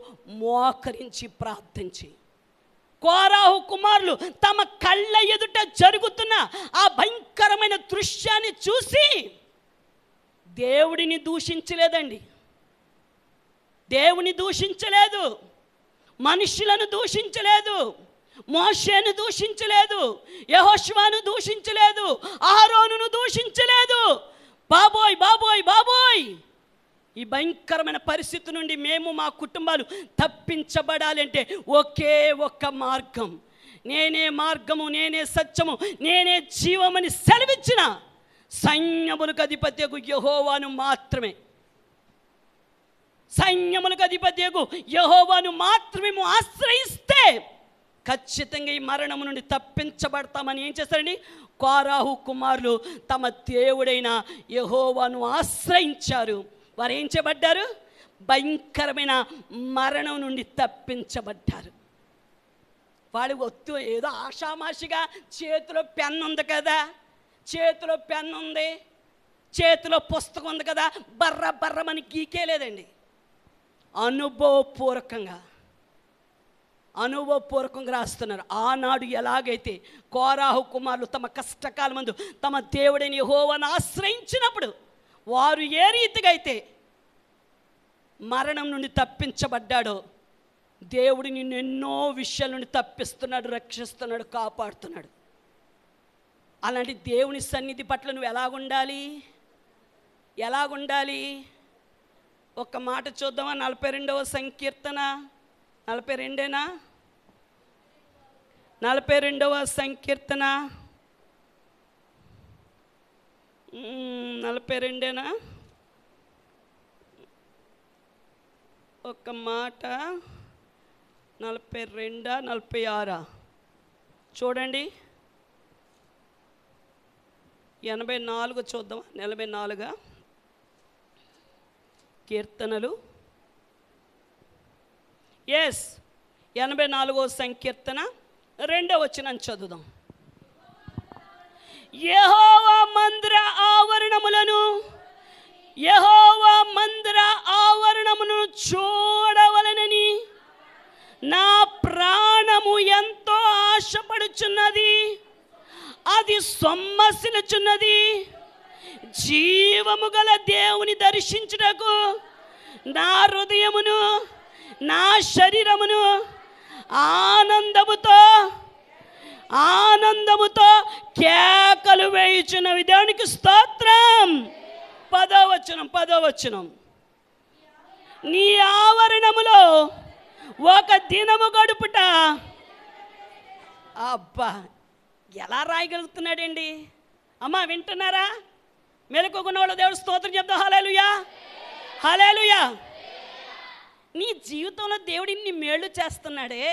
మోకరించి ప్రార్థించి. కోరాహు కుమారులు తమ కళ్ళ ఎదుట జరుగుతున్న ఆ భయంకరమైన దృశ్యాన్ని చూసి దేవుడిని దూషించలేదండి. దేవుని దూషించలేదు, మనుషులను దూషించలేదు, మోషేను దూషించలేదు, యెహోషువను దూషించలేదు, అహరోనును దూషించలేదు. బాబోయ్ బాబోయ్ బాబోయ్, ఈ భయంకరమైన పరిస్థితి నుండి మేము మా కుటుంబాలు తప్పించబడాలంటే ఒకే ఒక్క మార్గం, నేనే మార్గము, నేనే సత్యము, నేనే జీవమని సెలవిచ్చిన సైన్యములకు అధిపత్యకు యెహోవాను మాత్రమే, సైన్యములకు అధిపత్యకు యెహోవాను మాత్రమే ఆశ్రయిస్తే ఖచ్చితంగా ఈ మరణము నుండి తప్పించబడతామని ఏం చేస్తారండి? కోరాహు కుమారులు తమ దేవుడైన యెహోవాను ఆశ్రయించారు. వారు ఏం చేయబడ్డారు? భయంకరమైన మరణం నుండి తప్పించబడ్డారు. వాడు ఒత్తు ఏదో ఆషామాషిగా చేతిలో పెన్ను ఉంది కదా, చేతిలో పెన్ను ఉంది, చేతిలో పుస్తకం ఉంది కదా, బర్ర బర్రమని గీకేలేదండి. అనుభవపూర్వకంగా రాస్తున్నారు. ఆనాడు ఎలాగైతే కోరాహు కుమారులు తమ కష్టకాలమందు తమ దేవుడైన యెహోవాను ఆశ్రయించినప్పుడు వారు ఏ రీతిగా అయితే మరణం నుండి తప్పించబడ్డాడో, దేవుడు నిన్ను ఎన్నో విషయాల నుండి తప్పిస్తున్నాడు, రక్షిస్తున్నాడు, కాపాడుతున్నాడు. అలాంటి దేవుని సన్నిధి పట్ల నువ్వు ఎలాగుండాలి? ఒక మాట చూద్దామా? 42వ సంకీర్తన, 42 42వ సంకీర్తన 42 ఒక మాట 42 46 చూడండి. 84 చూద్దాం. 44 కీర్తనలు, 84వ సంకీర్తన 2వ వచనం చదువుదాం. యెహోవా మందిర ఆవరణమును చూడవలనని నా ప్రాణము ఎంతో ఏమగుచున్నది? అది సొమ్మసిలుచున్నది. జీవము గల దేవుని దర్శించుటకు నా హృదయమును నా శరీరమును ఆనందముతో కేకలు వేయుచున్నవి. దేవునికి స్తోత్రం. 10వ వచనం. నీ ఆవరణములో ఒక దినము గడుపుట. అబ్బా, ఎలా రాయగలుగుతున్నాడండి? అమ్మా వింటున్నారా? మెలకున్న వాళ్ళు దేవుడు స్తోత్రం చెప్తాం. హల్లెలూయా, హల్లెలూయా. నీ జీవితంలో దేవుడు ఇన్ని మేళ్ళు చేస్తున్నాడే,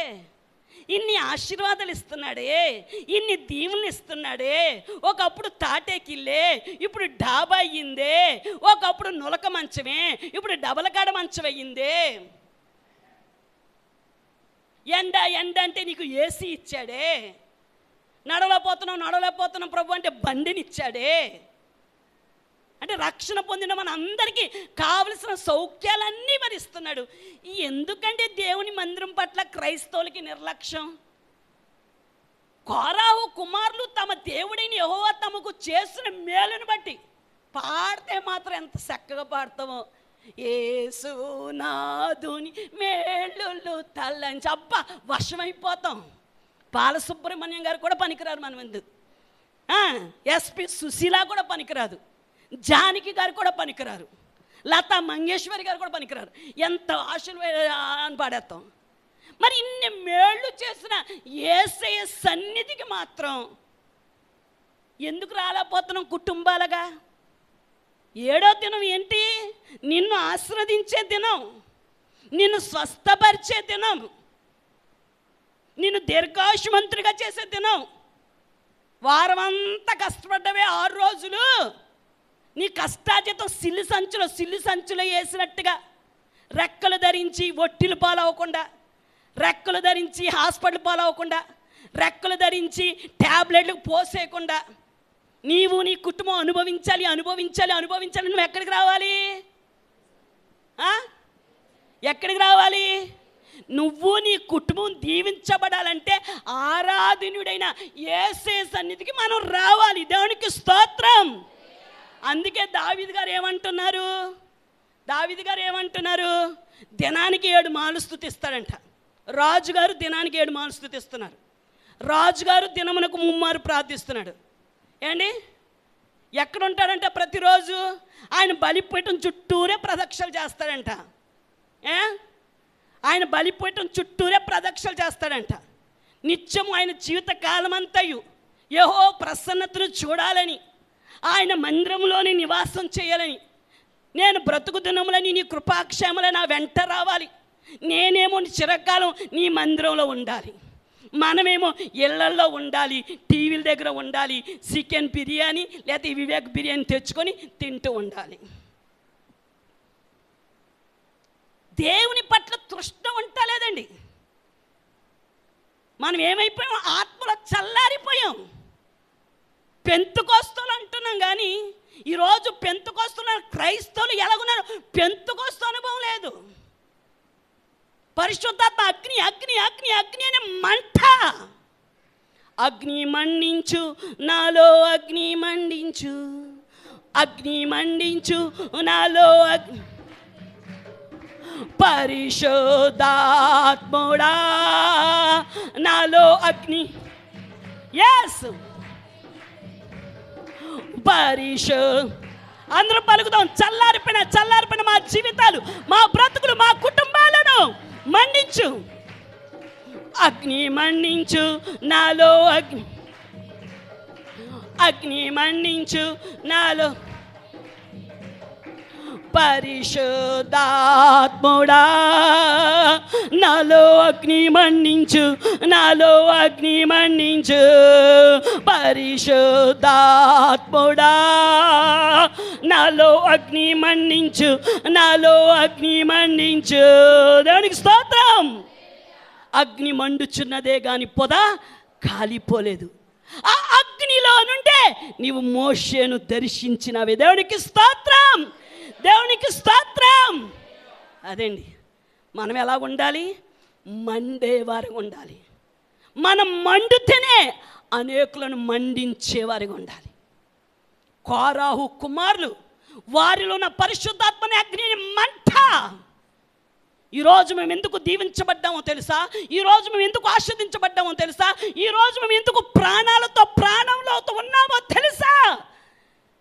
ఇన్ని ఆశీర్వాదాలు ఇస్తున్నాడే, ఇన్ని దీవులు ఇస్తున్నాడే. ఒకప్పుడు తాటేకిల్లే, ఇప్పుడు డాబా అయ్యిందే. ఒకప్పుడు నులక మంచమే, ఇప్పుడు డబలకాడ మంచం అయ్యిందే. ఎండ అంటే నీకు ఏసీ ఇచ్చాడే. నడవలేకపోతున్నాం ప్రభు అంటే బండిని ఇచ్చాడే. అంటే రక్షణ పొందిన మన అందరికీ కావలసిన సౌఖ్యాలన్నీ మరి ఇస్తున్నాడు. ఎందుకంటే దేవుని మందిరం పట్ల క్రైస్తవులకి నిర్లక్ష్యం? కోరాహు కుమారులు తమ దేవుడైన యెహోవా తమకు చేసిన మేలును బట్టి పాడితే మాత్రం ఎంత చక్కగా పాడతామో. యేసు నాదుని మేలులు తల్లంచి. అబ్బా, వశమైపోతాం. బాలసుబ్రహ్మణ్యం గారు కూడా పనికిరారు మన ముందు. ఎస్పి సుశీల కూడా పనికిరాదు. జానకి గారు కూడా పనికిరారు. లతా మంగేశ్వరి గారు కూడా పనికిరారు. ఎంత ఆశలు అని పాడేస్తాం. మరి ఇన్ని మేళ్ళు చేసిన యేసయ్య సన్నిధికి మాత్రం ఎందుకు రాలేకపోతున్నాం కుటుంబాలుగా? 7వ దినం ఏంటి? నిన్ను ఆశీర్వదించే దినం, నిన్ను స్వస్థపరిచే దినం, నిన్ను దీర్ఘాయుష్మంతుడిగా చేసే దినం. వారం అంతా కష్టపడ్డవే 6 రోజులు నీ కష్టాజీతం సిల్లి సంచులో వేసినట్టుగా రెక్కలు ధరించి ఒట్టిలు పాలవ్వకుండా, రెక్కలు ధరించి హాస్పిటల్ పాలవ్వకుండా, రెక్కలు ధరించి ట్యాబ్లెట్లకు పోసేయకుండా నీవు నీ కుటుంబం అనుభవించాలి. నువ్వు ఎక్కడికి రావాలి? ఎక్కడికి రావాలి? నువ్వు నీ కుటుంబం దీవించబడాలంటే ఆరాధనుడైన యేసయ్య సన్నిధికి మనం రావాలి. దేవునికి స్తోత్రం. అందుకే దావీదు గారు ఏమంటున్నారు? దినానికి 7 మాలు స్తుతిస్తాడంట. రాజుగారు దినానికి 7 మాలు స్తుతిస్తున్నారు. రాజుగారు దినమునకు 3 మారు ప్రార్థిస్తున్నాడు. ఏండి, ఎక్కడ ఉంటాడంట? ప్రతిరోజు ఆయన బలిపీఠం చుట్టూరే ప్రదక్షిణలు చేస్తాడంట. ఆయన బలిపీఠం చుట్టూరే ప్రదక్షిణలు చేస్తాడంట. నిత్యం ఆయన జీవిత కాలమంతయు యెహోవా ప్రసన్నతను చూడాలని, ఆయన మందిరంలోని నివాసం చేయాలని, నేను బ్రతుకు దినములని నీ కృపాక్షేమలని నా వెంట రావాలి. నేనేమో చిరకాలం నీ మందిరంలో ఉండాలి. మనమేమో ఇళ్లల్లో ఉండాలి, టీవీల దగ్గర ఉండాలి, చికెన్ బిర్యానీ లేకపోతే వివేక్ బిర్యానీ తెచ్చుకొని తింటూ ఉండాలి. దేవుని పట్ల తృష్ణ ఉంటలేదండి. మనం ఏమైపోయాం? ఆత్మలో చల్లారిపోయాం. పెంతుకోస్తులు అంటున్నాం కానీ ఈరోజు పెంతుకోస్తున్న క్రైస్తవులు ఎలాగున్నారు? పెంతుకోస్తు అనుభవం లేదు. పరిశుద్ధాత్మ అగ్ని అగ్ని అగ్ని అగ్ని అనే మంట. అగ్ని మండించు నాలో, అగ్ని మండించు, అగ్ని మండించు నాలో, అగ్ని. పరిశుద్ధాత్ముడా నాలో అగ్ని. ఎస్, అందరూ పలుకుదాం. చల్లారిపోయిన మా జీవితాలు, మా బ్రతుకులు, మా కుటుంబాలను మండించు. అగ్ని మండించు నాలో, అగ్ని అగ్ని మండించు నాలో. పరిశుద్ధాత్ముడా నాలో అగ్ని మండించు, నాలో అగ్ని మండించు. పరిశుద్ధాత్ముడా నాలో అగ్ని మండించు, నాలో అగ్ని మండించు. దేవునికి స్తోత్రం. అగ్ని మండుచున్నదే గాని పొద కాలిపోలేదు. ఆ అగ్నిలో నుండే నీవు మోషేను దర్శించినవే. దేవునికి స్తోత్రం, దేవునికి స్తోత్రం. అదేండి, మనం ఎలా ఉండాలి? మండేవారు ఉండాలి. మనం మండుతేనే అనేకులను మండించేవారిగా ఉండాలి. కోరాహు కుమారులు, వారిలో ఉన్న పరిశుద్ధాత్మని అగ్ని మంట. ఈరోజు మేము ఎందుకు దీవించబడ్డామో తెలుసా? ఈరోజు మేము ఎందుకు ఆస్వాదించబడ్డామో తెలుసా? ఈరోజు మేము ఎందుకు ప్రాణాలతో ప్రాణంలో ఉన్నామో తెలుసా?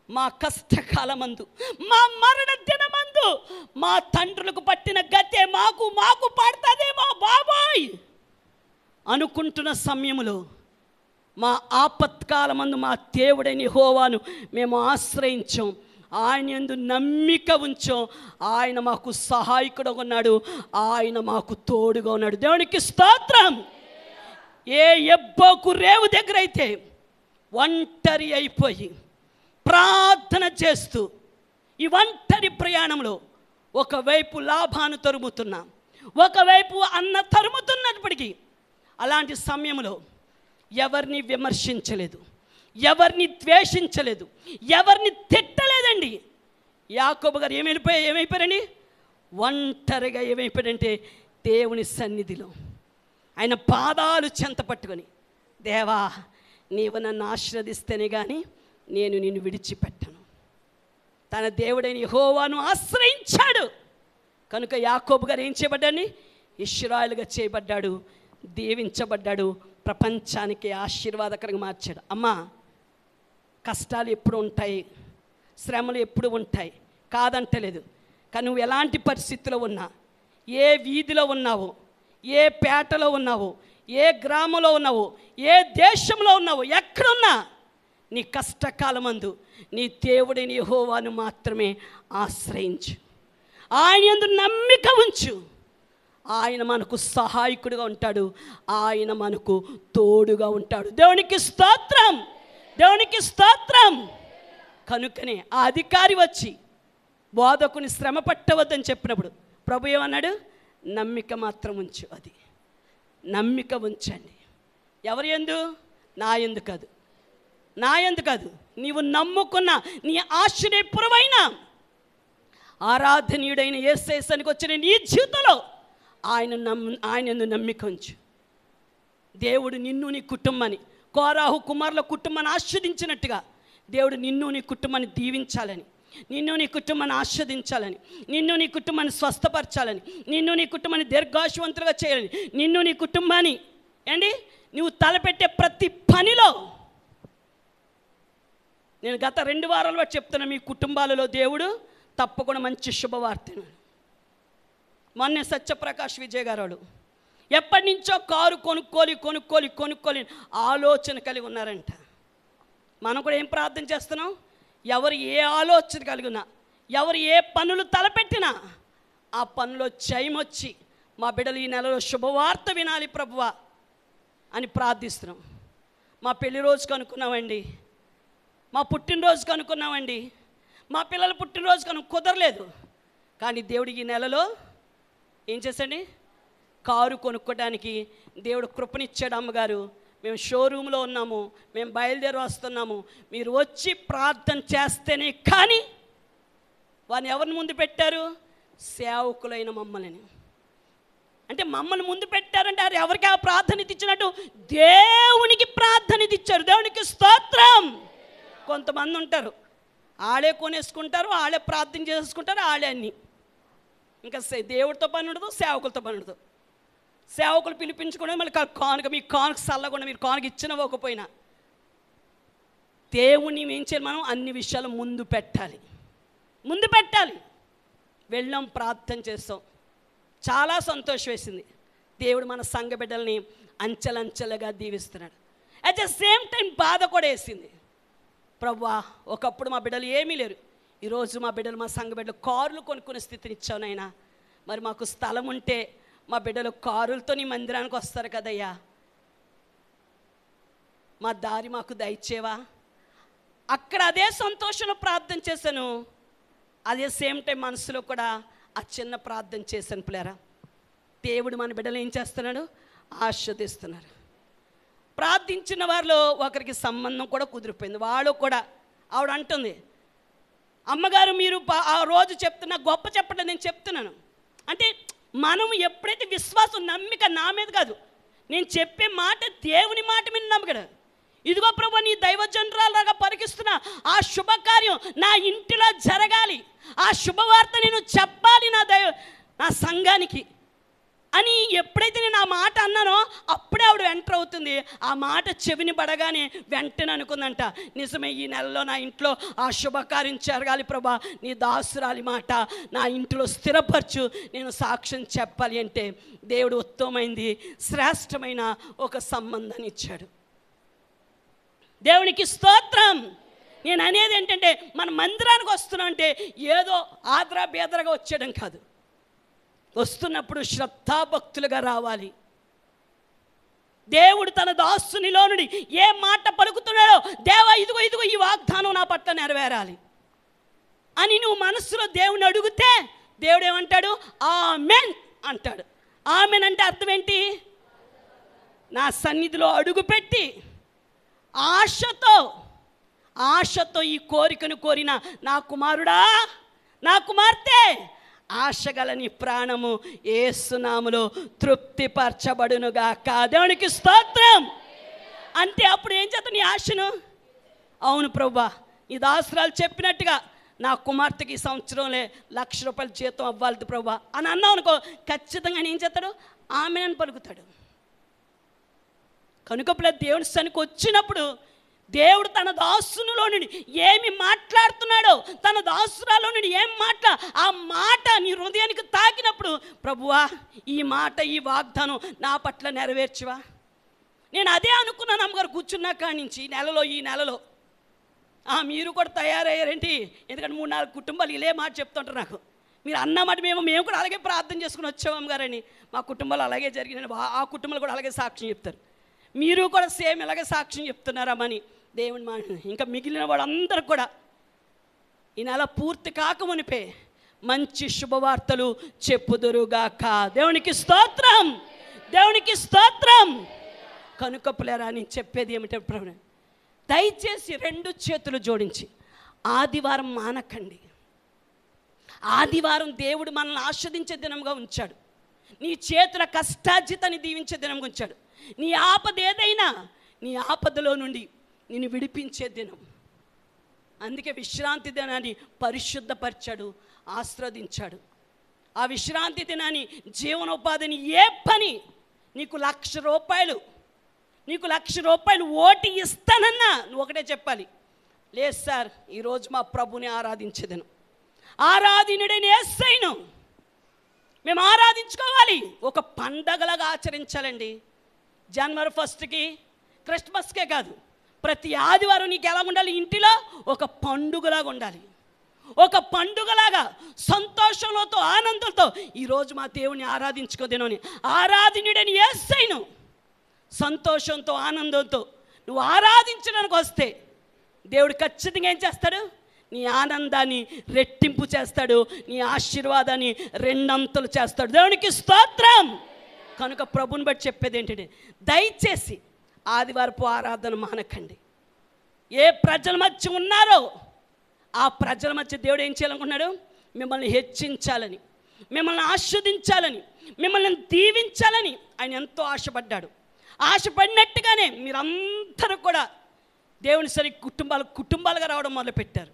మా కష్టకాలమందు, మా మరణ దినమందు మా తండ్రులకు పట్టిన గతే మాకు పడుతుందేమో బాబోయ్ అనుకుంటున్న సమయంలో, మా ఆపత్కాలమందు మా దేవుడైన యెహోవాను మేము ఆశ్రయించాం, ఆయన యందు నమ్మిక ఉంచాం. ఆయన మాకు సహాయకుడుగా ఉన్నాడు, ఆయన మాకు తోడుగా ఉన్నాడు. దేవునికి స్తోత్రం. ఏ యెబ్బోకు రేవు దగ్గర అయితే ఒంటరి అయిపోయి ప్రార్థన చేస్తూ ఈ ఒంటరి ప్రయాణంలో ఒకవైపు లాభాను తరుముతున్నాం, ఒకవైపు అన్న తరుముతున్నప్పటికీ అలాంటి సమయంలో ఎవరిని విమర్శించలేదు, ఎవరిని ద్వేషించలేదు, ఎవరిని తిట్టలేదండి. యాకోబు గారు ఏమైపోయారండి? ఒంటరిగా ఏమైపోయాడంటే దేవుని సన్నిధిలో ఆయన పాదాలు చెంత పట్టుకొని, దేవా నీవు నన్ను ఆశీర్వదిస్తేనే కానీ నేను నిన్ను విడిచిపెట్టను. తన దేవుడైన యెహోవాను ఆశ్రయించాడు కనుక యాకోబు గారు ఏం చేయబడ్డాడు? ఇశ్రాయేలుగా చేయబడ్డాడు, దీవించబడ్డాడు, ప్రపంచానికి ఆశీర్వాదకరంగా మార్చాడు. అమ్మా, కష్టాలు ఎప్పుడు ఉంటాయి, శ్రమలు ఎప్పుడు ఉంటాయి, కాదంటలేదు. కానీ నువ్వు ఎలాంటి పరిస్థితిలో ఉన్నా, ఏ వీధిలో ఉన్నావో, ఏ పేటలో ఉన్నావో, ఏ గ్రామంలో ఉన్నావో, ఏ దేశంలో ఉన్నావో, ఎక్కడున్నా నీ కష్టకాలమందు నీ దేవుడిని యెహోవాను మాత్రమే ఆశ్రయించు, ఆయన యందు నమ్మిక ఉంచు. ఆయన మనకు సహాయకుడిగా ఉంటాడు, ఆయన మనకు తోడుగా ఉంటాడు. దేవునికి స్తోత్రం, దేవునికి స్తోత్రం. కనుకనే ఆ అధికారి వచ్చి బోధకుని శ్రమ పట్టవద్దని చెప్పినప్పుడు ప్రభు ఏమన్నాడు? నమ్మిక మాత్రం ఉంచు. అది నమ్మిక ఉంచండి. ఎవరి యందు? నా యందు కాదు, నా యందు కాదు. నీవు నమ్ముకున్న నీ ఆశ్రయపురమైన ఆరాధనీయుడైన యేసయ్యకి వచ్చిన నీ జీవితంలో ఆయన యందు నమ్మిక ఉంచు. దేవుడు నిన్ను నీ కుటుంబాన్ని, కోరాహు కుమారుల కుటుంబాన్ని ఆస్వాదించినట్టుగా దేవుడు నిన్ను నీ కుటుంబాన్ని దీవించాలని, నిన్ను నీ కుటుంబాన్ని ఆస్వాదించాలని, నిన్ను నీ కుటుంబాన్ని స్వస్థపరచాలని, నిన్ను నీ కుటుంబాన్ని దీర్ఘాయువంతులుగా చేయాలని, నిన్ను నీ కుటుంబాన్ని నువ్వు తలపెట్టే ప్రతి పనిలో నేను గత 2 వారాలుగా చెప్తున్నా, మీ కుటుంబాలలో దేవుడు తప్పకుండా మంచి శుభవార్తను. మొన్నే సత్యప్రకాష్ విజయ్ గారు ఎప్పటి నుంచో కారు కొనుక్కోలి ఆలోచన కలిగి ఉన్నారంట. మనం కూడా ఏం ప్రార్థన చేస్తున్నాం? ఎవరు ఏ ఆలోచన కలిగినా, ఎవరు ఏ పనులు తలపెట్టినా ఆ పనులో జయమొచ్చి మా బిడ్డలు ఈ నెలలో శుభవార్త వినాలి ప్రభువా అని ప్రార్థిస్తున్నాం. మా పెళ్లి రోజుకు అనుకున్నామండి, మా పుట్టినరోజుకు అనుకున్నామండి, మా పిల్లల పుట్టినరోజుకు కుదరలేదు. కానీ దేవుడు ఈ నెలలో ఏం చేశాడు? కారు కొనుక్కోవడానికి దేవుడు కృపనిచ్చాడు. అమ్మగారు, మేము షోరూంలో ఉన్నాము, మేము బయలుదేరి వస్తున్నాము, మీరు వచ్చి ప్రార్థన చేస్తేనే. కానీ వారిని ఎవరిని ముందు పెట్టారు? సేవకులైన మమ్మల్ని. అంటే మమ్మల్ని ముందు పెట్టారంటే అది ఎవరికి ఆ ప్రాధాన్యత ఇచ్చినట్టు? దేవునికి ప్రాధాన్యత ఇచ్చారు. దేవునికి స్తోత్రం. కొంతమంది ఉంటారు, ఆడే కొనేసుకుంటారు, ఆడే ప్రార్థన చేసుకుంటారు, ఆడే అన్నీ. ఇంకా దేవుడితో పని ఉండదు, సేవకులతో పని ఉండదు. సేవకులు పిలిపించుకునే మళ్ళీ కానుక, మీ కానుక చల్లకుండా మీరు కానుక ఇచ్చిన పోకపోయినా దేవుని ఏం చేయాలి? మనం అన్ని విషయాలు ముందు పెట్టాలి. వెళ్ళాం, ప్రార్థన చేస్తాం, చాలా సంతోషం వేసింది. దేవుడు మన సంఘ బిడ్డల్ని అంచెలంచెలుగా దీవిస్తున్నాడు. అట్ ద సేమ్ టైం బాధ కూడా వేసింది. ప్రభువా, ఒకప్పుడు మా బిడ్డలు ఏమీ లేరు, ఈరోజు మా బిడ్డలు, మా సంఘ బిడ్డలు కారులు కొనుక్కునే స్థితిని ఇచ్చావు నాయనా. మరి మాకు స్థలం ఉంటే మా బిడ్డలు కారులతో నీ మందిరానికి వస్తారు కదయ్యా, మా దారి మాకు దయచేవా. అక్కడ అదే సంతోషంలో ప్రార్థన చేశాను, అదే సేమ్ టైం మనసులో కూడా ఆ చిన్న ప్రార్థన చేశాను. పిల్లరా, దేవుడు మన బిడ్డలు ఏం చేస్తున్నాడు? ఆస్వాదిస్తున్నారు. ప్రార్థించిన వారిలో ఒకరికి సంబంధం కూడా కుదిరిపోయింది. వాళ్ళు కూడా, ఆవిడ అంటుంది, అమ్మగారు మీరు ఆ రోజు చెప్తున్నా గొప్ప చెప్పడం నేను చెప్తున్నాను. అంటే మనం ఎప్పుడైతే విశ్వాసం, నమ్మిక నా మీద కాదు, నేను చెప్పే మాట దేవుని మాట మీద నమ్మకడ. ఇదిగో ప్రభు, నీ దైవజనురాలుగా పలికిస్తున్నా ఆ శుభకార్యం నా ఇంటిలో జరగాలి, ఆ శుభవార్త నేను చెప్పాలి నా సంఘానికి అని ఎప్పుడైతే నేను ఆ మాట అన్నానో అప్పుడే ఆవిడ ఎంటర్ అవుతుంది. ఆ మాట చెవిని పడగానే వెంటనే అనుకుందంట, నిజమే, ఈ నెలలో నా ఇంట్లో ఆ శుభకార్యం జరగాలి ప్రభా, నీ దాసురాలి మాట నా ఇంట్లో స్థిరపరచు, నేను సాక్ష్యం చెప్పాలి అంటే దేవుడు ఉత్తమమైంది, శ్రేష్టమైన ఒక సంబంధాన్ని ఇచ్చాడు. దేవునికి స్తోత్రం. నేను అనేది ఏంటంటే, మన మందిరానికి వస్తున్నాం అంటే ఏదో ఆదరా బేదరగా వచ్చేయడం కాదు. వస్తున్నప్పుడు శ్రద్ధాభక్తులుగా రావాలి. దేవుడు తన దాసునిలో నుండి ఏ మాట పలుకుతున్నాడో, దేవా ఇదిగో ఇదిగో ఈ వాగ్దానం నా పట్ల నెరవేరాలి అని నువ్వు మనసులో దేవుని అడిగితే దేవుడు ఏమంటాడు? ఆమెన్ అంటాడు. ఆమెన్ అంటే అర్థం ఏంటి? నా సన్నిధిలో అడుగుపెట్టి ఆశతో ఈ కోరికను కోరిన నా కుమారుడా, నా కుమార్తె, ఆశగల నీ ప్రాణము యేసునామములో తృప్తిపరచబడునుగాక. దేవునికి స్తోత్రం. అంటే అప్పుడు ఏం చేస్తావు నీ ఆశను? అవును ప్రభువా, నీ దాసురాలు చెప్పినట్టుగా నా కుమార్తెకి ఈ సంవత్సరంలో ₹1,00,000 జీతం అవ్వాలి ప్రభువా అని అన్నావు అనుకో, ఖచ్చితంగా ఏం చేస్తాడు? ఆమె అని పలుకుతాడు. కనుక దేవుని సన్నిధికి వచ్చినప్పుడు దేవుడు తన దాసునిలో నుండి ఏమి మాట్లాడుతున్నాడో, తన దాసురాలో నుండి ఏం ఆ మాట నీ హృదయానికి తాకినప్పుడు, ప్రభువా ఈ మాట, ఈ వాగ్దానం నా పట్ల నెరవేర్చువా. నేను అదే అనుకున్నాను అమ్మగారు కూర్చున్నా కాడి నుంచి. ఈ నెలలో మీరు కూడా తయారయ్యారేంటి? ఎందుకంటే 3-4 కుటుంబాలు ఇలే మాట చెప్తుంటారు నాకు. మీరు అన్నమాట మేము కూడా అలాగే ప్రార్థన చేసుకుని వచ్చాము అమ్మగారని. మా కుటుంబాలు అలాగే జరిగినాయి, ఆ కుటుంబాలు కూడా అలాగే సాక్ష్యం చెప్తారు. మీరు కూడా సేమ్ ఇలాగే సాక్ష్యం చెప్తున్నారామని దేవుని మాట. ఇంకా మిగిలిన వాళ్ళందరూ కూడా ఈ నెల పూర్తి కాకమునిపే మంచి శుభవార్తలు చెప్పుదురుగాక. దేవునికి స్తోత్రం, దేవునికి స్తోత్రం. కనుక పిల్లరా, నేను చెప్పేది ఏమిటంటే ప్రభు, దయచేసి 2 చేతులు జోడించి ఆదివారం మానకండి. ఆదివారం దేవుడు మనల్ని ఆస్వాదించే దినంగా ఉంచాడు. నీ చేతుల కష్టార్జితాన్ని దీవించే దినంగా ఉంచాడు. నీ ఆపద ఏదైనా, నీ ఆపదలో నుండి నిన్ను విడిపించే దినం. అందుకే విశ్రాంతి దినాన్ని పరిశుద్ధపరిచాడు, ఆస్వాదించాడు. ఆ విశ్రాంతి దినాన్ని, జీవనోపాధిని, ఏ పని నీకు ₹1,00,000 ఓటి ఇస్తానన్నా నువ్వు ఒకటే చెప్పాలి, లేదు సార్ ఈరోజు మా ప్రభుని ఆరాధించేదను, ఆరాధనుడైన యేసయ్యను మేము ఆరాధించుకోవాలి. ఒక పండగలాగా ఆచరించాలండి. జనవరి 1కి, క్రిస్మస్కే కాదు, ప్రతి ఆదివారం నీకు ఎలా ఉండాలి? ఇంటిలో ఒక పండుగలాగా ఉండాలి. ఒక పండుగలాగా సంతోషంతో, ఆనందంతో ఈరోజు మా దేవుని ఆరాధించుకోదేనని, ఆరాధనుడని యేసయ్యను సంతోషంతో, ఆనందంతో నువ్వు ఆరాధించడానికి వస్తే దేవుడు ఖచ్చితంగా ఏం చేస్తాడు? నీ ఆనందాన్ని రెట్టింపు చేస్తాడు, నీ ఆశీర్వాదాన్ని 2 అంతలు చేస్తాడు. దేవునికి స్తోత్రం. కనుక ప్రభుని బట్టి చెప్పేది ఏంటంటే, దయచేసి ఆదివారపు ఆరాధన మానకండి. ఏ ప్రజల మధ్య ఉన్నారో ఆ ప్రజల మధ్య దేవుడు ఏం చేయాలనుకున్నాడు? మిమ్మల్ని హెచ్చించాలని, మిమ్మల్ని ఆస్వాదించాలని, మిమ్మల్ని దీవించాలని ఆయన ఎంతో ఆశపడ్డాడు. ఆశపడినట్టుగానే మీరందరూ కూడా దేవుని సరి కుటుంబాలుగా రావడం మొదలుపెట్టారు.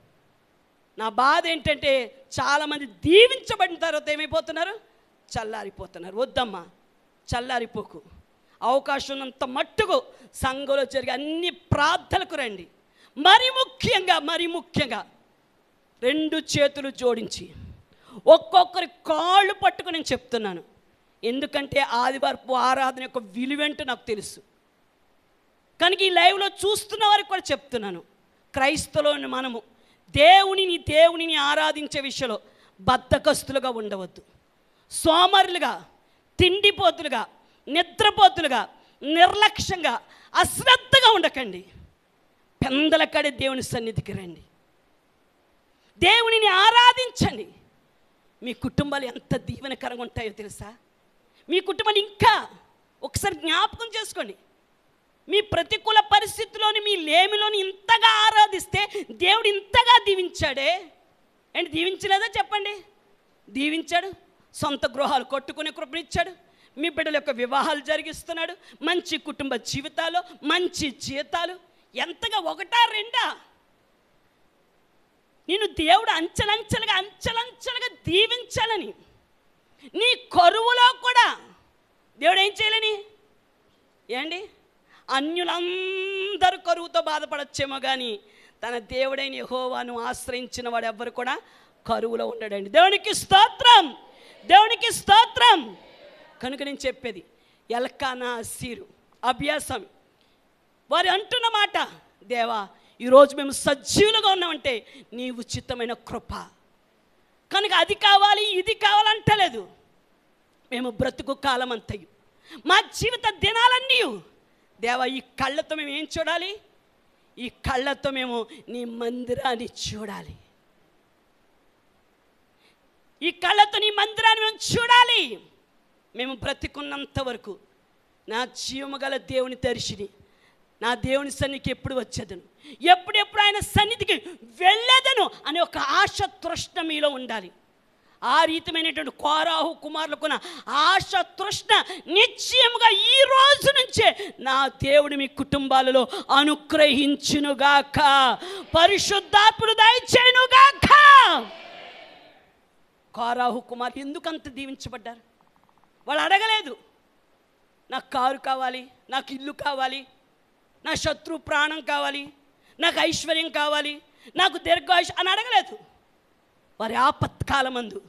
నా బాధ ఏంటంటే, చాలామంది దీవించబడిన తర్వాత ఏమైపోతున్నారు? చల్లారిపోతున్నారు. వద్దమ్మా, చల్లారిపోకు. అవకాశం ఉన్నంత మట్టుకు సంఘంలో జరిగే అన్ని ప్రార్థనలకు రండి. మరి ముఖ్యంగా 2 చేతులు జోడించి ఒక్కొక్కరి కాళ్ళు పట్టుకుని నేను చెప్తున్నాను. ఎందుకంటే ఆదివారపు ఆరాధన యొక్క విలువేంటో నాకు తెలుసు. కనుక ఈ లైవ్లో చూస్తున్న వారికి కూడా చెప్తున్నాను, క్రైస్తవులని మనము దేవునిని ఆరాధించే విషయంలో బద్ధకస్తులుగా ఉండవద్దు. సోమరులుగా, తిండిపోతులుగా, నిద్రపోతులుగా, నిర్లక్ష్యంగా, అశ్రద్ధగా ఉండకండి. పెందలకడే దేవుని సన్నిధికి రండి, దేవునిని ఆరాధించండి. మీ కుటుంబాలు ఎంత దీవెనకరంగా ఉంటాయో తెలుసా? మీ కుటుంబాలు ఇంకా ఒకసారి జ్ఞాపకం చేసుకోండి. మీ ప్రతికూల పరిస్థితిలోని, మీ లేమిలోని ఇంతగా ఆరాధిస్తే దేవుడు ఇంతగా దీవించాడే. ఏంటి దీవించలేదా చెప్పండి? దీవించాడు. సొంత గృహాలు కట్టుకునే కృపనిచ్చాడు. మీ బిడ్డల యొక్క వివాహాలు జరిగిస్తున్నాడు. మంచి కుటుంబ జీవితాలు, మంచి జీతాలు. ఎంతగా, ఒకటా రెండా? నేను దేవుడు అంచెలంచెలుగా దీవించాలని, నీ కరువులో కూడా దేవుడు ఏం చేయాలని? ఏండి, అన్యులందరూ కరువుతో బాధపడచ్చేమో కానీ తన దేవుడైన యెహోవాను ఆశ్రయించిన వాడు ఎవ్వరు కూడా కరువులో ఉండడండి. దేవునికి స్తోత్రం, దేవునికి స్తోత్రం. కనుక నేను చెప్పేది, ఎల్కానా అస్సీరు అభ్యాసం వారు అంటున్న మాట, దేవా ఈరోజు మేము సజీవులుగా ఉన్నామంటే నీ ఉచితమైన కృప కనుక అది కావాలి ఇది కావాలంటలేదు. మేము బ్రతుకు కాలం అంతయు, మా జీవిత దినాలన్నీ దేవా ఈ కళ్ళతో మేము ఏం చూడాలి? ఈ కళ్ళతో మేము నీ మందిరాన్ని చూడాలి, ఈ కళ్ళతో నీ మందిరాన్ని మేము చూడాలి. మేము బ్రతికున్నంత వరకు నా జీవము గల దేవుని దర్శిని, నా దేవుని సన్నిధికి ఎప్పుడు వచ్చేదను, ఎప్పుడెప్పుడు ఆయన సన్నిధికి వెళ్ళేదను అనే ఒక ఆశ తృష్ణ మీలో ఉండాలి. ఆ రీతమైనటువంటి కోరాహు కుమారులకున్న ఆశ తృష్ణ నిశ్చయముగా ఈ రోజు నుంచే నా దేవుడు మీ కుటుంబాలలో అనుగ్రహించునుగాక, పరిశుద్ధాత్ముడు దయచేయునుగాక. కోరాహు కుమారులు ఎందుకంత దీవించబడ్డారు? వాళ్ళు అడగలేదు, నాకు కారు కావాలి, నాకు ఇల్లు కావాలి, నా శత్రు ప్రాణం కావాలి, నాకు ఐశ్వర్యం కావాలి, నాకు దీర్ఘాయుష్ అని అడగలేదు. వారి ఆపత్కాలమందు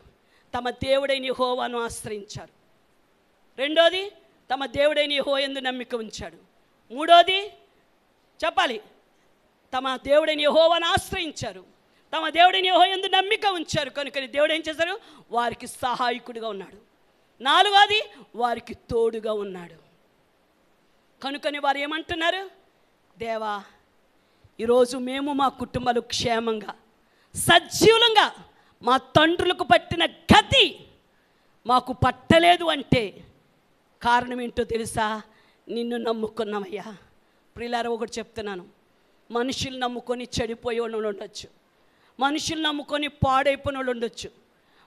తమ దేవుడైన యెహోవాను ఆశ్రయించారు. రెండోది, తమ దేవుడైన యెహోవా యందు నమ్మిక ఉంచాడు. మూడోది చెప్పాలి, తమ దేవుడైన యెహోవాను ఆశ్రయించారు, తమ దేవుడైన యెహోవా యందు నమ్మిక ఉంచారు. కనుక దేవుడు ఏం చేశారు? వారికి సహాయకుడిగా ఉన్నాడు. నాలుగోది, వారికి తోడుగా ఉన్నాడు. కనుకని వారు ఏమంటున్నారు? దేవా ఈరోజు మేము మా కుటుంబాలు క్షేమంగా సజీవులంగా మా తండ్రులకు పట్టిన గతి మాకు పట్టలేదు అంటే కారణం ఏంటో తెలుసా? నిన్ను నమ్ముకున్నామయ్యా. ప్రియులారా, ఒకటి చెప్తున్నాను, మనుషులు నమ్ముకొని చెడిపోయే వాళ్ళు ఉండొచ్చు, మనుషులు నమ్ముకొని పాడైపోయిన వాళ్ళు ఉండొచ్చు,